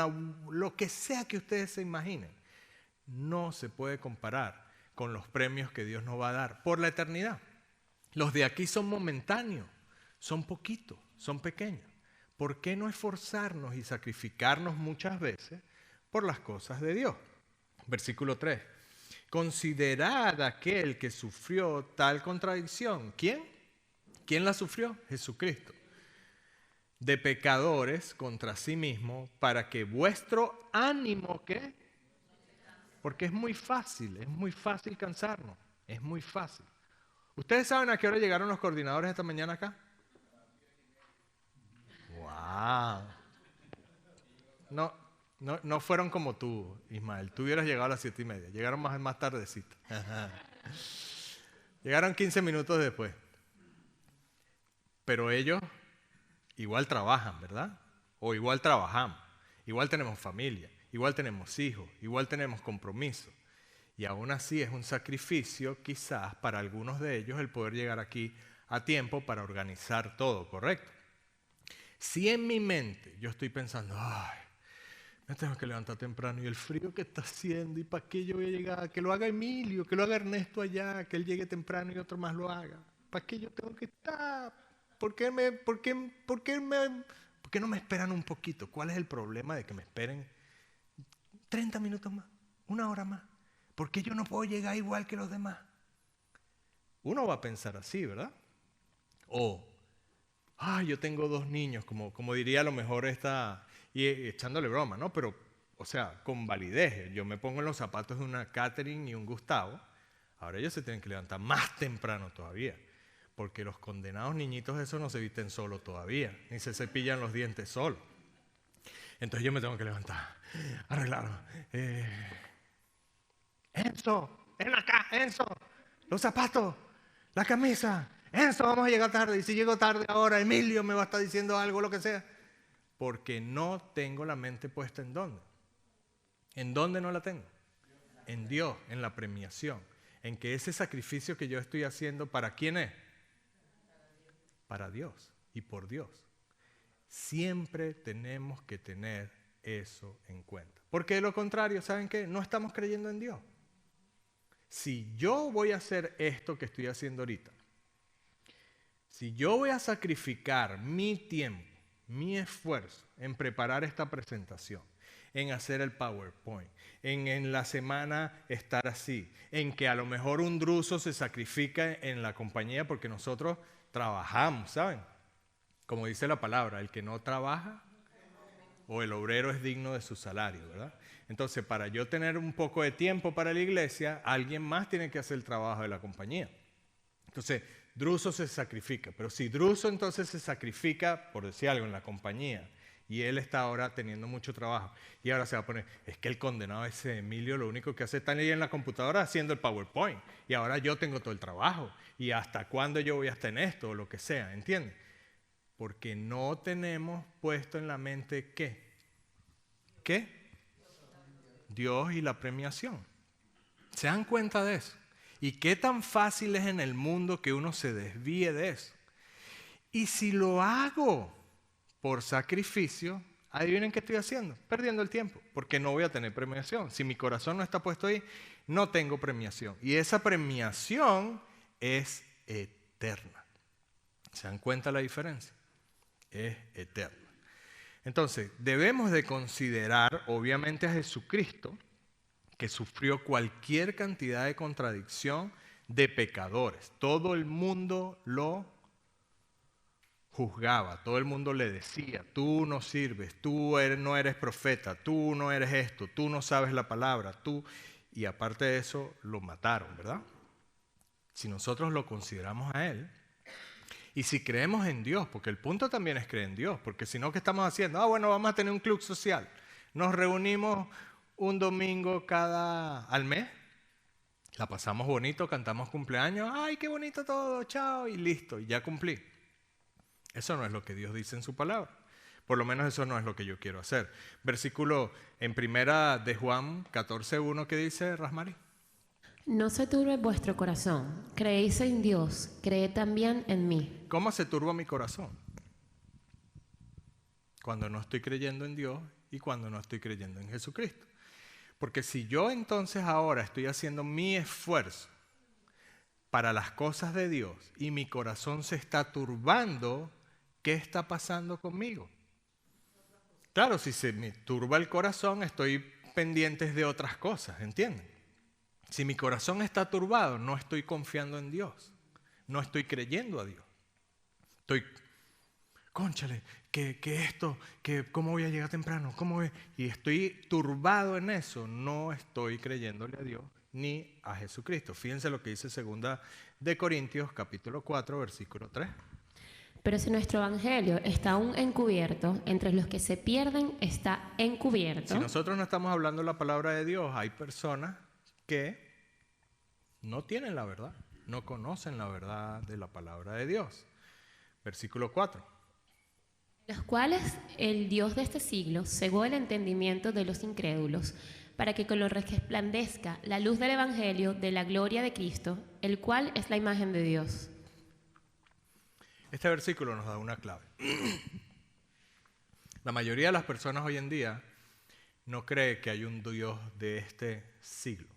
lo que sea que ustedes se imaginen, no se puede comparar con los premios que Dios nos va a dar por la eternidad. Los de aquí son momentáneos, son poquitos, son pequeños. ¿Por qué no esforzarnos y sacrificarnos muchas veces por las cosas de Dios? Versículo 3. Considerad aquel que sufrió tal contradicción. ¿Quién? ¿Quién la sufrió? Jesucristo. De pecadores contra sí mismo, para que vuestro ánimo, ¿qué? Porque es muy fácil cansarnos, es muy fácil. ¿Ustedes saben a qué hora llegaron los coordinadores esta mañana acá? ¡Wow! No fueron como tú, Ismael. Tú hubieras llegado a las 7:30. Llegaron más tardecito. Llegaron 15 minutos después. Pero ellos igual trabajan, ¿verdad? O igual trabajamos. Igual tenemos familia. Igual tenemos hijos. Igual tenemos compromisos. Y aún así es un sacrificio quizás para algunos de ellos el poder llegar aquí a tiempo para organizar todo, ¿correcto? Si en mi mente yo estoy pensando, ay, me tengo que levantar temprano y el frío que está haciendo y para qué yo voy a llegar, que lo haga Emilio, que lo haga Ernesto allá, que él llegue temprano y otro más lo haga, ¿para qué yo tengo que estar? ¿Por qué no me esperan un poquito? ¿Cuál es el problema de que me esperen 30 minutos más, 1 hora más? ¿Por qué yo no puedo llegar igual que los demás? Uno va a pensar así, ¿verdad? O, yo tengo 2 niños, como diría a lo mejor y echándole broma, ¿no? Pero, o sea, con validez. Yo me pongo en los zapatos de una Catherine y un Gustavo. Ahora ellos se tienen que levantar más temprano todavía. Porque los condenados niñitos esos no se visten solos todavía, ni se cepillan los dientes solos. Entonces yo me tengo que levantar, arreglarlo. Enzo, ven acá, Enzo, los zapatos, la camisa. Enzo, vamos a llegar tarde. Y si llego tarde ahora, Emilio me va a estar diciendo algo, lo que sea. Porque no tengo la mente puesta ¿en dónde? ¿En dónde no la tengo? En Dios, en la premiación. En que ese sacrificio que yo estoy haciendo, ¿para quién es? Para Dios y por Dios. Siempre tenemos que tener eso en cuenta. Porque de lo contrario, ¿saben qué? No estamos creyendo en Dios. Si yo voy a hacer esto que estoy haciendo ahorita, si yo voy a sacrificar mi tiempo, mi esfuerzo en preparar esta presentación, en hacer el PowerPoint, en la semana estar así, en que a lo mejor un druso se sacrifica en la compañía porque nosotros trabajamos, ¿saben? Como dice la palabra, el que no trabaja o el obrero es digno de su salario, ¿verdad? Entonces, para yo tener un poco de tiempo para la iglesia, alguien más tiene que hacer el trabajo de la compañía. Entonces, Druso se sacrifica, pero si Druso entonces se sacrifica, por decir algo, en la compañía, y él está ahora teniendo mucho trabajo, y ahora se va a poner, es que el condenado ese Emilio lo único que hace es estar ahí en la computadora haciendo el PowerPoint, y ahora yo tengo todo el trabajo, y hasta cuándo yo voy a estar en esto, o lo que sea, ¿entiendes? Porque no tenemos puesto en la mente ¿qué? ¿Qué? Dios y la premiación. ¿Se dan cuenta de eso? ¿Y qué tan fácil es en el mundo que uno se desvíe de eso? Y si lo hago por sacrificio, adivinen qué estoy haciendo, perdiendo el tiempo, porque no voy a tener premiación. Si mi corazón no está puesto ahí, no tengo premiación. Y esa premiación es eterna. ¿Se dan cuenta la diferencia? Es eterna. Entonces, debemos de considerar, obviamente, a Jesucristo, que sufrió cualquier cantidad de contradicción de pecadores. Todo el mundo lo juzgaba, todo el mundo le decía, tú no sirves, tú no eres profeta, tú no eres esto, tú no sabes la palabra, tú... Y aparte de eso, lo mataron, ¿verdad? Si nosotros lo consideramos a él, Y si creemos en Dios, porque el punto también es creer en Dios, porque si no, ¿qué estamos haciendo? Bueno, vamos a tener un club social. Nos reunimos un domingo al mes, la pasamos bonito, cantamos cumpleaños, ¡ay, qué bonito todo! ¡Chao! Y listo, y ya cumplí. Eso no es lo que Dios dice en su palabra. Por lo menos eso no es lo que yo quiero hacer. Versículo en primera de Juan 14:1, ¿qué dice, Rasmari? No se turbe vuestro corazón. Creéis en Dios, creed también en mí. ¿Cómo se turba mi corazón? Cuando no estoy creyendo en Dios y cuando no estoy creyendo en Jesucristo. Porque si yo entonces ahora estoy haciendo mi esfuerzo para las cosas de Dios y mi corazón se está turbando, ¿qué está pasando conmigo? Claro, si se me turba el corazón, estoy pendiente de otras cosas, ¿entienden? Si mi corazón está turbado, no estoy confiando en Dios, no estoy creyendo a Dios. Estoy, cónchale, que esto, que cómo voy a llegar temprano, y estoy turbado en eso, no estoy creyéndole a Dios ni a Jesucristo. Fíjense lo que dice 2 de Corintios, capítulo 4, versículo 3. Pero si nuestro evangelio está aún encubierto, entre los que se pierden está encubierto. Si nosotros no estamos hablando la palabra de Dios, hay personas que no tienen la verdad, no conocen la verdad de la palabra de Dios. Versículo 4. Los cuales el Dios de este siglo cegó el entendimiento de los incrédulos, para que con lo resplandezca la luz del evangelio de la gloria de Cristo, el cual es la imagen de Dios. Este versículo nos da una clave. La mayoría de las personas hoy en día no cree que hay un Dios de este siglo.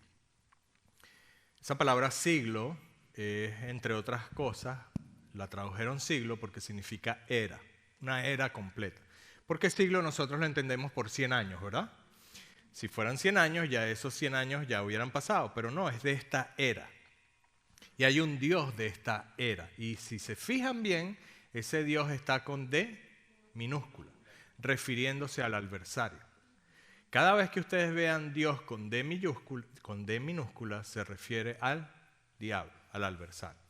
Esa palabra siglo, entre otras cosas, la tradujeron siglo porque significa era, una era completa. Porque siglo nosotros lo entendemos por 100 años, ¿verdad? Si fueran 100 años, ya esos 100 años ya hubieran pasado, pero no, es de esta era. Y hay un Dios de esta era. Y si se fijan bien, ese Dios está con D minúscula, refiriéndose al adversario. Cada vez que ustedes vean Dios con D minúscula, se refiere al diablo, al adversario.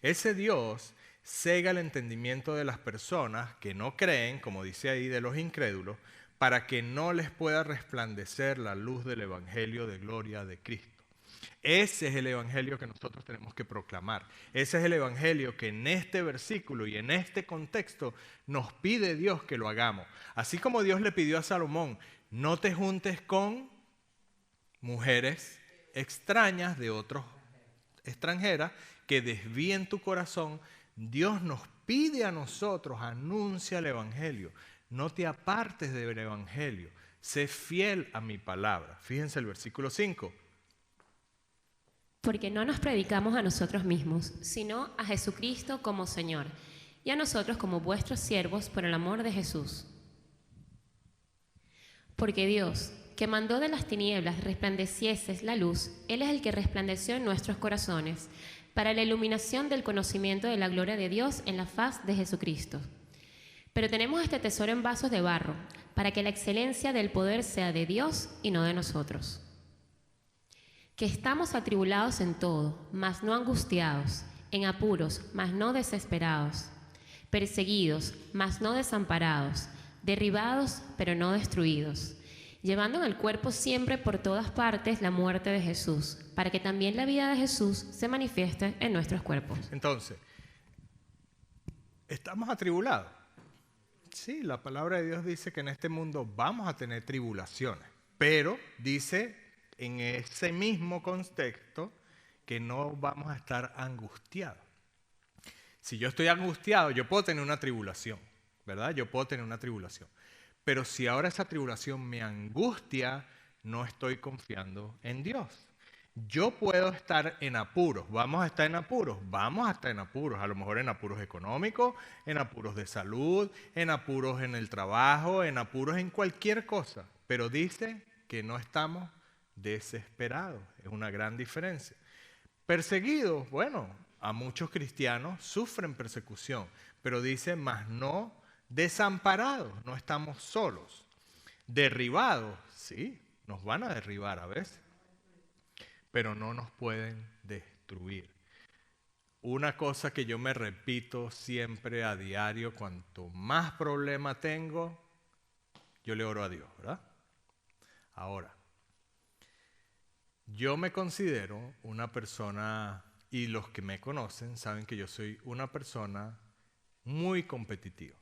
Ese Dios cega el entendimiento de las personas que no creen, como dice ahí, de los incrédulos, para que no les pueda resplandecer la luz del evangelio de gloria de Cristo. Ese es el evangelio que nosotros tenemos que proclamar. Ese es el evangelio que en este versículo y en este contexto nos pide Dios que lo hagamos. Así como Dios le pidió a Salomón, no te juntes con mujeres extrañas de otros extranjeras que desvíen tu corazón. Dios nos pide a nosotros, anuncia el evangelio. No te apartes del evangelio. Sé fiel a mi palabra. Fíjense el versículo 5. Porque no nos predicamos a nosotros mismos, sino a Jesucristo como Señor, y a nosotros como vuestros siervos por el amor de Jesús. Porque Dios, que mandó de las tinieblas resplandeciese la luz, Él es el que resplandeció en nuestros corazones, para la iluminación del conocimiento de la gloria de Dios en la faz de Jesucristo. Pero tenemos este tesoro en vasos de barro, para que la excelencia del poder sea de Dios y no de nosotros. Que estamos atribulados en todo, mas no angustiados, en apuros, mas no desesperados, perseguidos, mas no desamparados, derribados, pero no destruidos, llevando en el cuerpo siempre por todas partes la muerte de Jesús, para que también la vida de Jesús se manifieste en nuestros cuerpos. Entonces, ¿estamos atribulados? Sí, la palabra de Dios dice que en este mundo vamos a tener tribulaciones, pero dice en ese mismo contexto que no vamos a estar angustiados. Si yo estoy angustiado, yo puedo tener una tribulación, ¿verdad? Yo puedo tener una tribulación. Pero si ahora esa tribulación me angustia, no estoy confiando en Dios. Yo puedo estar en apuros. ¿Vamos a estar en apuros? Vamos a estar en apuros. A lo mejor en apuros económicos, en apuros de salud, en apuros en el trabajo, en apuros en cualquier cosa. Pero dice que no estamos desesperados. Es una gran diferencia. Perseguidos, bueno, a muchos cristianos sufren persecución, pero dice, mas no desamparados, no estamos solos. Derribados, sí, nos van a derribar a veces, pero no nos pueden destruir. una cosa que yo me repito siempre a diario, cuanto más problema tengo, yo le oro a Dios, ¿verdad? Ahora, yo me considero una persona, y los que me conocen saben que yo soy una persona muy competitiva.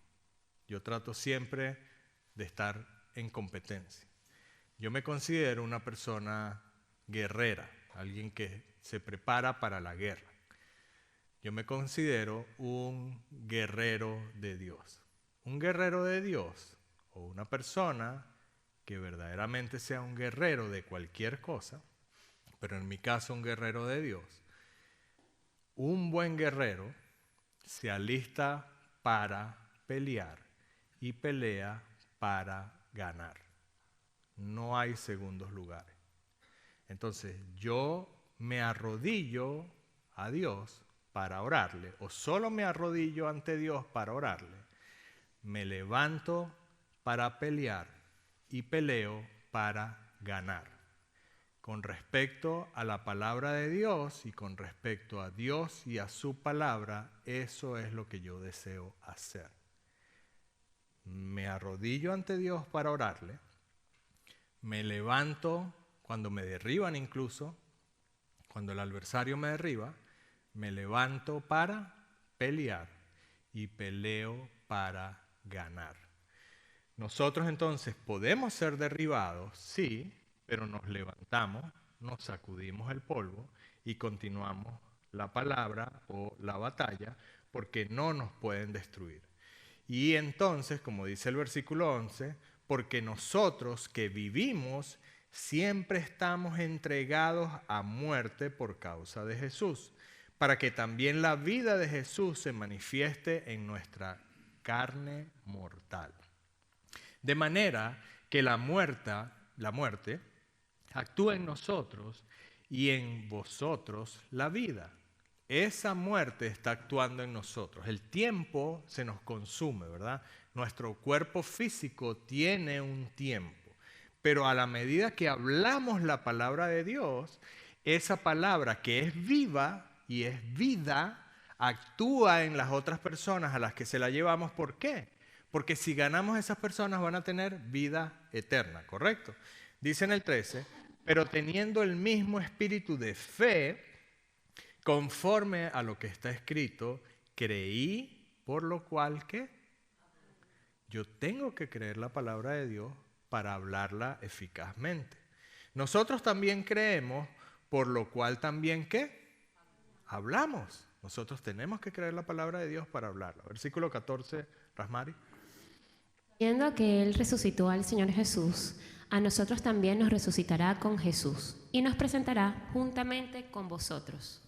Yo trato siempre de estar en competencia. Yo me considero una persona guerrera, alguien que se prepara para la guerra. Yo me considero un guerrero de Dios. Un guerrero de Dios o una persona que verdaderamente sea un guerrero de cualquier cosa, pero en mi caso un guerrero de Dios. Un buen guerrero se alista para pelear y pelea para ganar. No hay segundos lugares. Entonces yo me arrodillo a Dios para orarle, o solo me arrodillo ante Dios para orarle, me levanto para pelear y peleo para ganar. Con respecto a la palabra de Dios y con respecto a Dios y a su palabra, eso es lo que yo deseo hacer. Me arrodillo ante Dios para orarle, me levanto cuando me derriban incluso, cuando el adversario me derriba, me levanto para pelear y peleo para ganar. Nosotros entonces podemos ser derribados, sí, pero nos levantamos, nos sacudimos el polvo y continuamos la palabra o la batalla porque no nos pueden destruir. Y entonces, como dice el versículo 11, porque nosotros que vivimos siempre estamos entregados a muerte por causa de Jesús, para que también la vida de Jesús se manifieste en nuestra carne mortal. De manera que la muerte actúa en nosotros y en vosotros la vida. Esa muerte está actuando en nosotros. El tiempo se nos consume, ¿verdad? Nuestro cuerpo físico tiene un tiempo. Pero a la medida que hablamos la palabra de Dios, esa palabra que es viva y es vida, actúa en las otras personas a las que se la llevamos. ¿Por qué? Porque si ganamos, esas personas van a tener vida eterna, ¿correcto? Dice en el 13, pero teniendo el mismo espíritu de fe, conforme a lo que está escrito, creí, por lo cual, ¿qué? Yo tengo que creer la palabra de Dios para hablarla eficazmente. Nosotros también creemos, por lo cual también, ¿qué? Hablamos. Nosotros tenemos que creer la palabra de Dios para hablarla. Versículo 14, Rasmari. Viendo que Él resucitó al Señor Jesús, a nosotros también nos resucitará con Jesús y nos presentará juntamente con vosotros.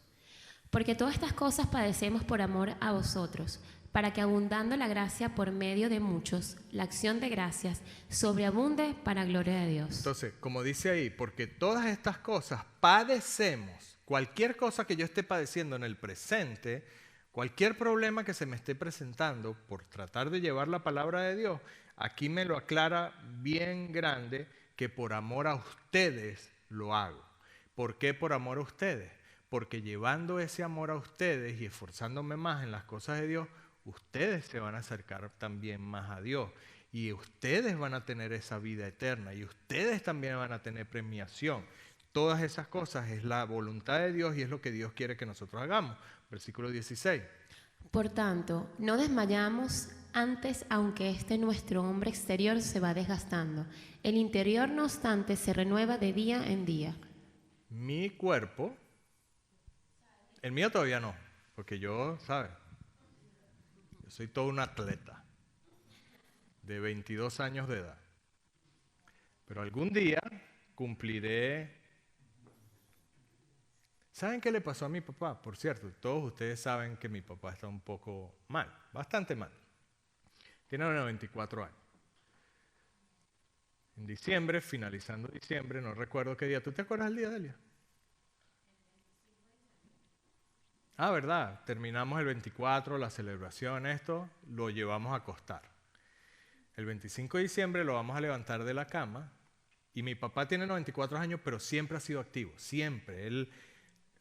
Porque todas estas cosas padecemos por amor a vosotros, para que abundando la gracia por medio de muchos, la acción de gracias sobreabunde para gloria de Dios. Entonces, como dice ahí, porque todas estas cosas padecemos, cualquier cosa que yo esté padeciendo en el presente, cualquier problema que se me esté presentando por tratar de llevar la palabra de Dios, aquí me lo aclara bien grande que por amor a ustedes lo hago. ¿Por qué por amor a ustedes? Porque llevando ese amor a ustedes y esforzándome más en las cosas de Dios, ustedes se van a acercar también más a Dios. Y ustedes van a tener esa vida eterna. Y ustedes también van a tener premiación. Todas esas cosas es la voluntad de Dios y es lo que Dios quiere que nosotros hagamos. Versículo 16. Por tanto, no desmayamos antes, aunque nuestro hombre exterior se va desgastando. El interior, no obstante, se renueva de día en día. Mi cuerpo, el mío todavía no, porque yo, ¿sabes? Yo soy todo un atleta de 22 años de edad. Pero algún día cumpliré. ¿Saben qué le pasó a mi papá? Por cierto, todos ustedes saben que mi papá está un poco mal, bastante mal. Tiene 94 años. En diciembre, finalizando diciembre, no recuerdo qué día. ¿Tú te acuerdas el día, Delia? Ah, ¿verdad? Terminamos el 24, la celebración, esto, lo llevamos a acostar. El 25 de diciembre lo vamos a levantar de la cama y mi papá tiene 94 años, pero siempre ha sido activo, siempre. Él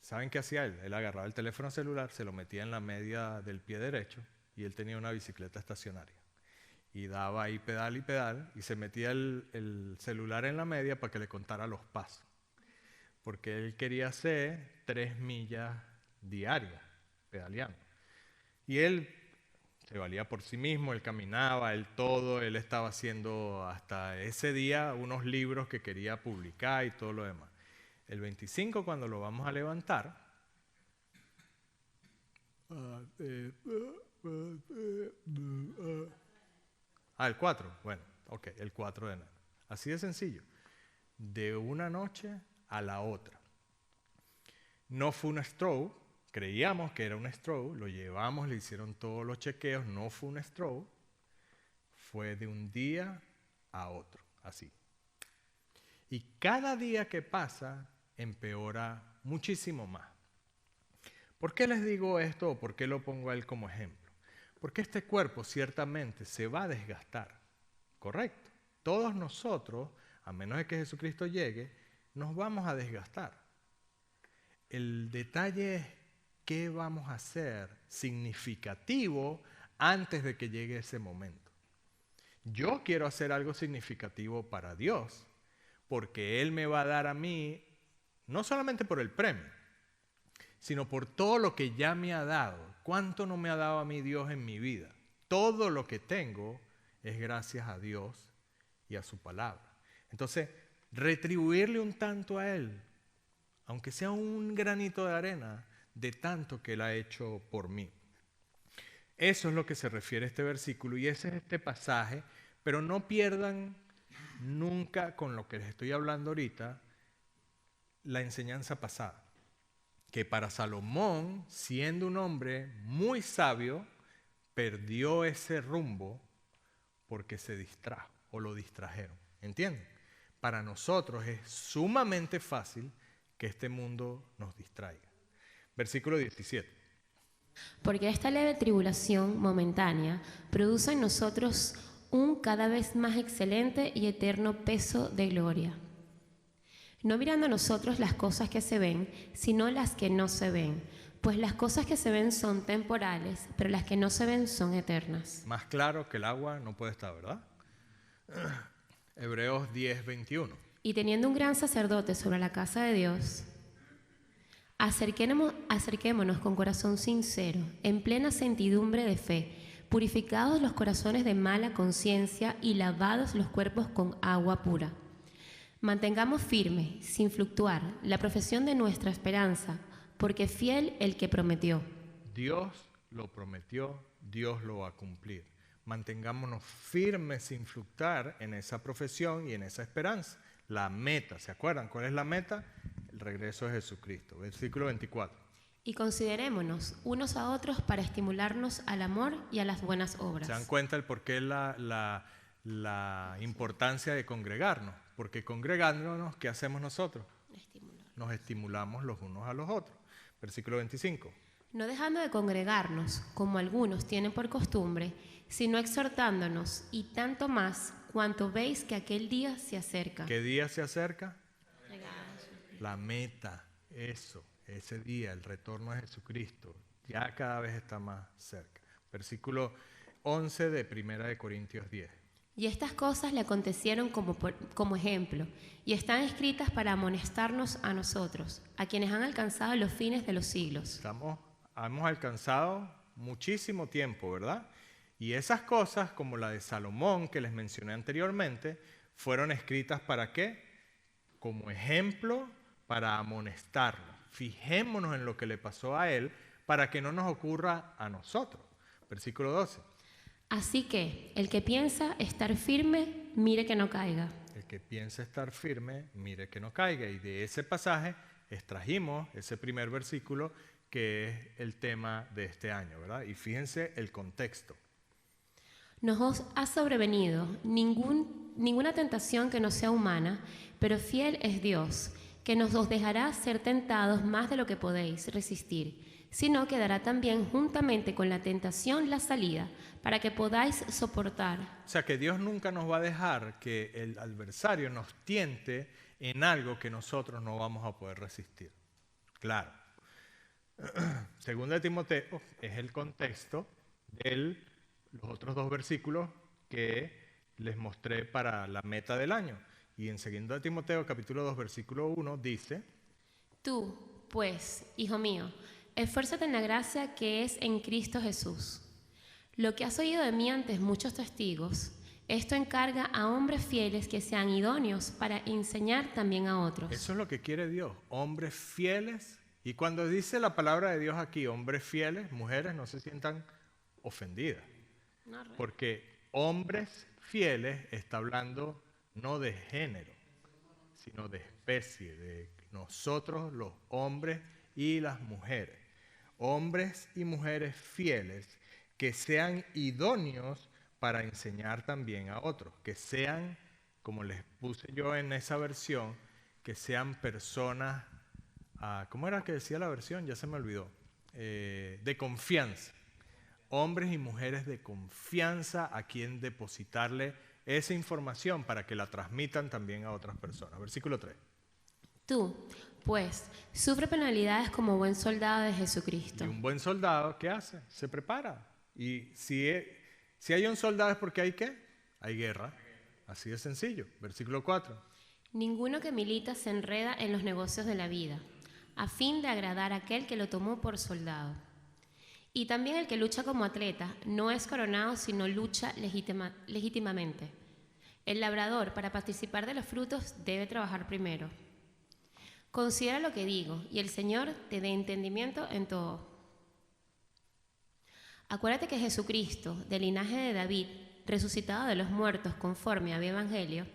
¿saben qué hacía él? Él agarraba el teléfono celular, se lo metía en la media del pie derecho y él tenía una bicicleta estacionaria. Y daba ahí pedal y pedal y se metía el celular en la media para que le contara los pasos. Porque él quería hacer 3 millas diarias pedaleando. Y él se valía por sí mismo, él caminaba, él todo, él estaba haciendo hasta ese día unos libros que quería publicar y todo lo demás. El 25, cuando lo vamos a levantar, el 4, bueno, ok, el 4 de enero. Así de sencillo, de una noche a la otra. No fue un stroke, creíamos que era un stroke, lo llevamos, le hicieron todos los chequeos, no fue un stroke, fue de un día a otro, así. Y cada día que pasa empeora muchísimo más. ¿Por qué les digo esto o por qué lo pongo a él como ejemplo? Porque este cuerpo ciertamente se va a desgastar, ¿correcto? Todos nosotros, a menos de que Jesucristo llegue, nos vamos a desgastar. El detalle es qué vamos a hacer significativo antes de que llegue ese momento. Yo quiero hacer algo significativo para Dios, porque Él me va a dar a mí, no solamente por el premio, sino por todo lo que ya me ha dado. ¿Cuánto no me ha dado a mí Dios en mi vida? Todo lo que tengo es gracias a Dios y a su palabra. Entonces, retribuirle un tanto a Él, aunque sea un granito de arena, de tanto que Él ha hecho por mí. Eso es lo que se refiere a este versículo y ese es este pasaje, pero no pierdan nunca con lo que les estoy hablando ahorita la enseñanza pasada, que para Salomón, siendo un hombre muy sabio, perdió ese rumbo porque se distrajo o lo distrajeron. ¿Entienden? Para nosotros es sumamente fácil que este mundo nos distraiga. Versículo 17. Porque esta leve tribulación momentánea produce en nosotros un cada vez más excelente y eterno peso de gloria. No mirando a nosotros las cosas que se ven, sino las que no se ven. Pues las cosas que se ven son temporales, pero las que no se ven son eternas. Más claro que el agua no puede estar, ¿verdad? Hebreos 10:21. Y teniendo un gran sacerdote sobre la casa de Dios, acerquémonos con corazón sincero, en plena sentidumbre de fe, purificados los corazones de mala conciencia y lavados los cuerpos con agua pura. Mantengamos firme, sin fluctuar, la profesión de nuestra esperanza, porque fiel el que prometió. Dios lo prometió, Dios lo va a cumplir. Mantengámonos firmes sin fluctuar en esa profesión y en esa esperanza. La meta, ¿se acuerdan? ¿Cuál es la meta? El regreso de Jesucristo. Versículo 24. Y considerémonos unos a otros para estimularnos al amor y a las buenas obras. ¿Se dan cuenta el por qué la importancia de congregarnos? Porque congregándonos, ¿qué hacemos nosotros? Nos estimulamos los unos a los otros. Versículo 25. No dejando de congregarnos, como algunos tienen por costumbre, sino exhortándonos, y tanto más cuanto veis que aquel día se acerca. ¿Qué día se acerca? La meta, eso, ese día, el retorno de Jesucristo, ya cada vez está más cerca. Versículo 11 de 1 Corintios 10. Y estas cosas le acontecieron como ejemplo, y están escritas para amonestarnos a nosotros, a quienes han alcanzado los fines de los siglos. Hemos alcanzado muchísimo tiempo, ¿verdad? Y esas cosas, como la de Salomón, que les mencioné anteriormente, fueron escritas ¿para qué? Como ejemplo, para amonestarnos. Fijémonos en lo que le pasó a él, para que no nos ocurra a nosotros. Versículo 12. Así que, el que piensa estar firme, mire que no caiga. El que piensa estar firme, mire que no caiga. Y de ese pasaje extrajimos ese primer versículo que es el tema de este año, ¿verdad? Y fíjense el contexto. Nos os ha sobrevenido ninguna tentación que no sea humana, pero fiel es Dios, que nos os dejará ser tentados más de lo que podéis resistir, sino que dará también juntamente con la tentación la salida, para que podáis soportar. O sea que Dios nunca nos va a dejar que el adversario nos tiente en algo que nosotros no vamos a poder resistir. Claro, Segunda de Timoteo es el contexto de los otros dos versículos que les mostré para la meta del año. Y en Segunda de Timoteo, capítulo 2, versículo 1, dice: Tú, pues, hijo mío, esfuérzate en la gracia que es en Cristo Jesús. Lo que has oído de mí ante muchos testigos, esto encarga a hombres fieles que sean idóneos para enseñar también a otros. Eso es lo que quiere Dios, hombres fieles. Y cuando dice la palabra de Dios aquí, hombres fieles, mujeres no se sientan ofendidas. Porque hombres fieles está hablando no de género, sino de especie, de nosotros los hombres y las mujeres. Hombres y mujeres fieles que sean idóneos para enseñar también a otros, que sean, como les puse yo en esa versión, que sean personas, ¿cómo era que decía la versión? Ya se me olvidó. De confianza. Hombres y mujeres de confianza a quien depositarle esa información para que la transmitan también a otras personas. Versículo 3. Tú, pues, sufre penalidades como buen soldado de Jesucristo. Y un buen soldado, ¿qué hace? Se prepara. Y si hay un soldado es porque hay ¿qué? Hay guerra. Así de sencillo. Versículo 4. Ninguno que milita se enreda en los negocios de la vida, a fin de agradar a aquel que lo tomó por soldado. Y también el que lucha como atleta no es coronado, sino lucha legítimamente. El labrador, para participar de los frutos, debe trabajar primero. Considera lo que digo, y el Señor te dé entendimiento en todo. Acuérdate que Jesucristo, del linaje de David, resucitado de los muertos conforme a mi evangelio,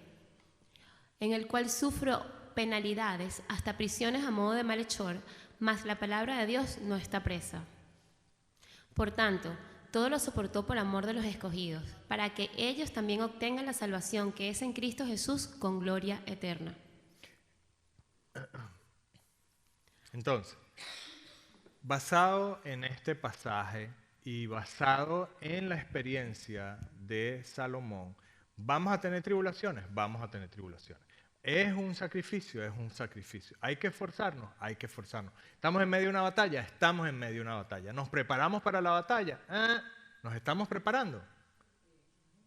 en el cual sufro penalidades, hasta prisiones a modo de malhechor, mas la palabra de Dios no está presa. Por tanto, todo lo soportó por amor de los escogidos, para que ellos también obtengan la salvación que es en Cristo Jesús con gloria eterna. Entonces, basado en este pasaje y basado en la experiencia de Salomón, ¿vamos a tener tribulaciones? Vamos a tener tribulaciones. ¿Es un sacrificio? Es un sacrificio. ¿Hay que esforzarnos? Hay que esforzarnos. ¿Estamos en medio de una batalla? Estamos en medio de una batalla. ¿Nos preparamos para la batalla? ¿Nos estamos preparando?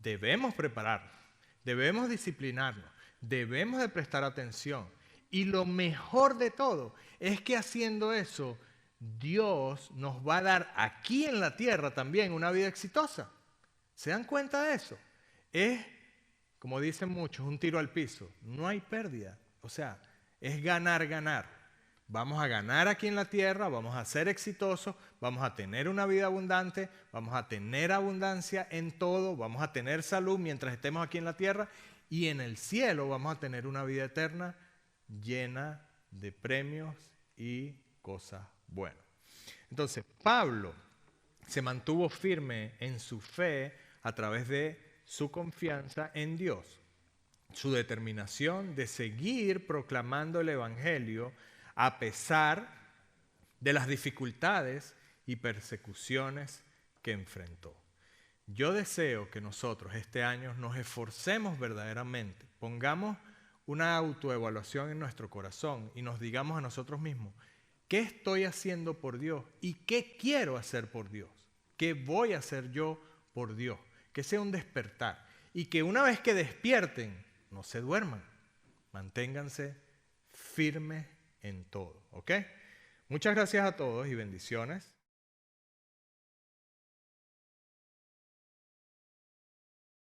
Debemos prepararnos, debemos disciplinarnos, debemos de prestar atención. Y lo mejor de todo es que haciendo eso, Dios nos va a dar aquí en la tierra también una vida exitosa. ¿Se dan cuenta de eso? Es, como dicen muchos, un tiro al piso. No hay pérdida. O sea, es ganar, ganar. Vamos a ganar aquí en la tierra, vamos a ser exitosos, vamos a tener una vida abundante, vamos a tener abundancia en todo, vamos a tener salud mientras estemos aquí en la tierra y en el cielo vamos a tener una vida eterna llena de premios y cosas buenas. Entonces, Pablo se mantuvo firme en su fe a través de su confianza en Dios, su determinación de seguir proclamando el Evangelio a pesar de las dificultades y persecuciones que enfrentó. Yo deseo que nosotros este año nos esforcemos verdaderamente, pongamos una autoevaluación en nuestro corazón y nos digamos a nosotros mismos, ¿qué estoy haciendo por Dios? ¿Y qué quiero hacer por Dios? ¿Qué voy a hacer yo por Dios? Que sea un despertar y que una vez que despierten, no se duerman, manténganse firmes en todo, ¿ok? Muchas gracias a todos y bendiciones.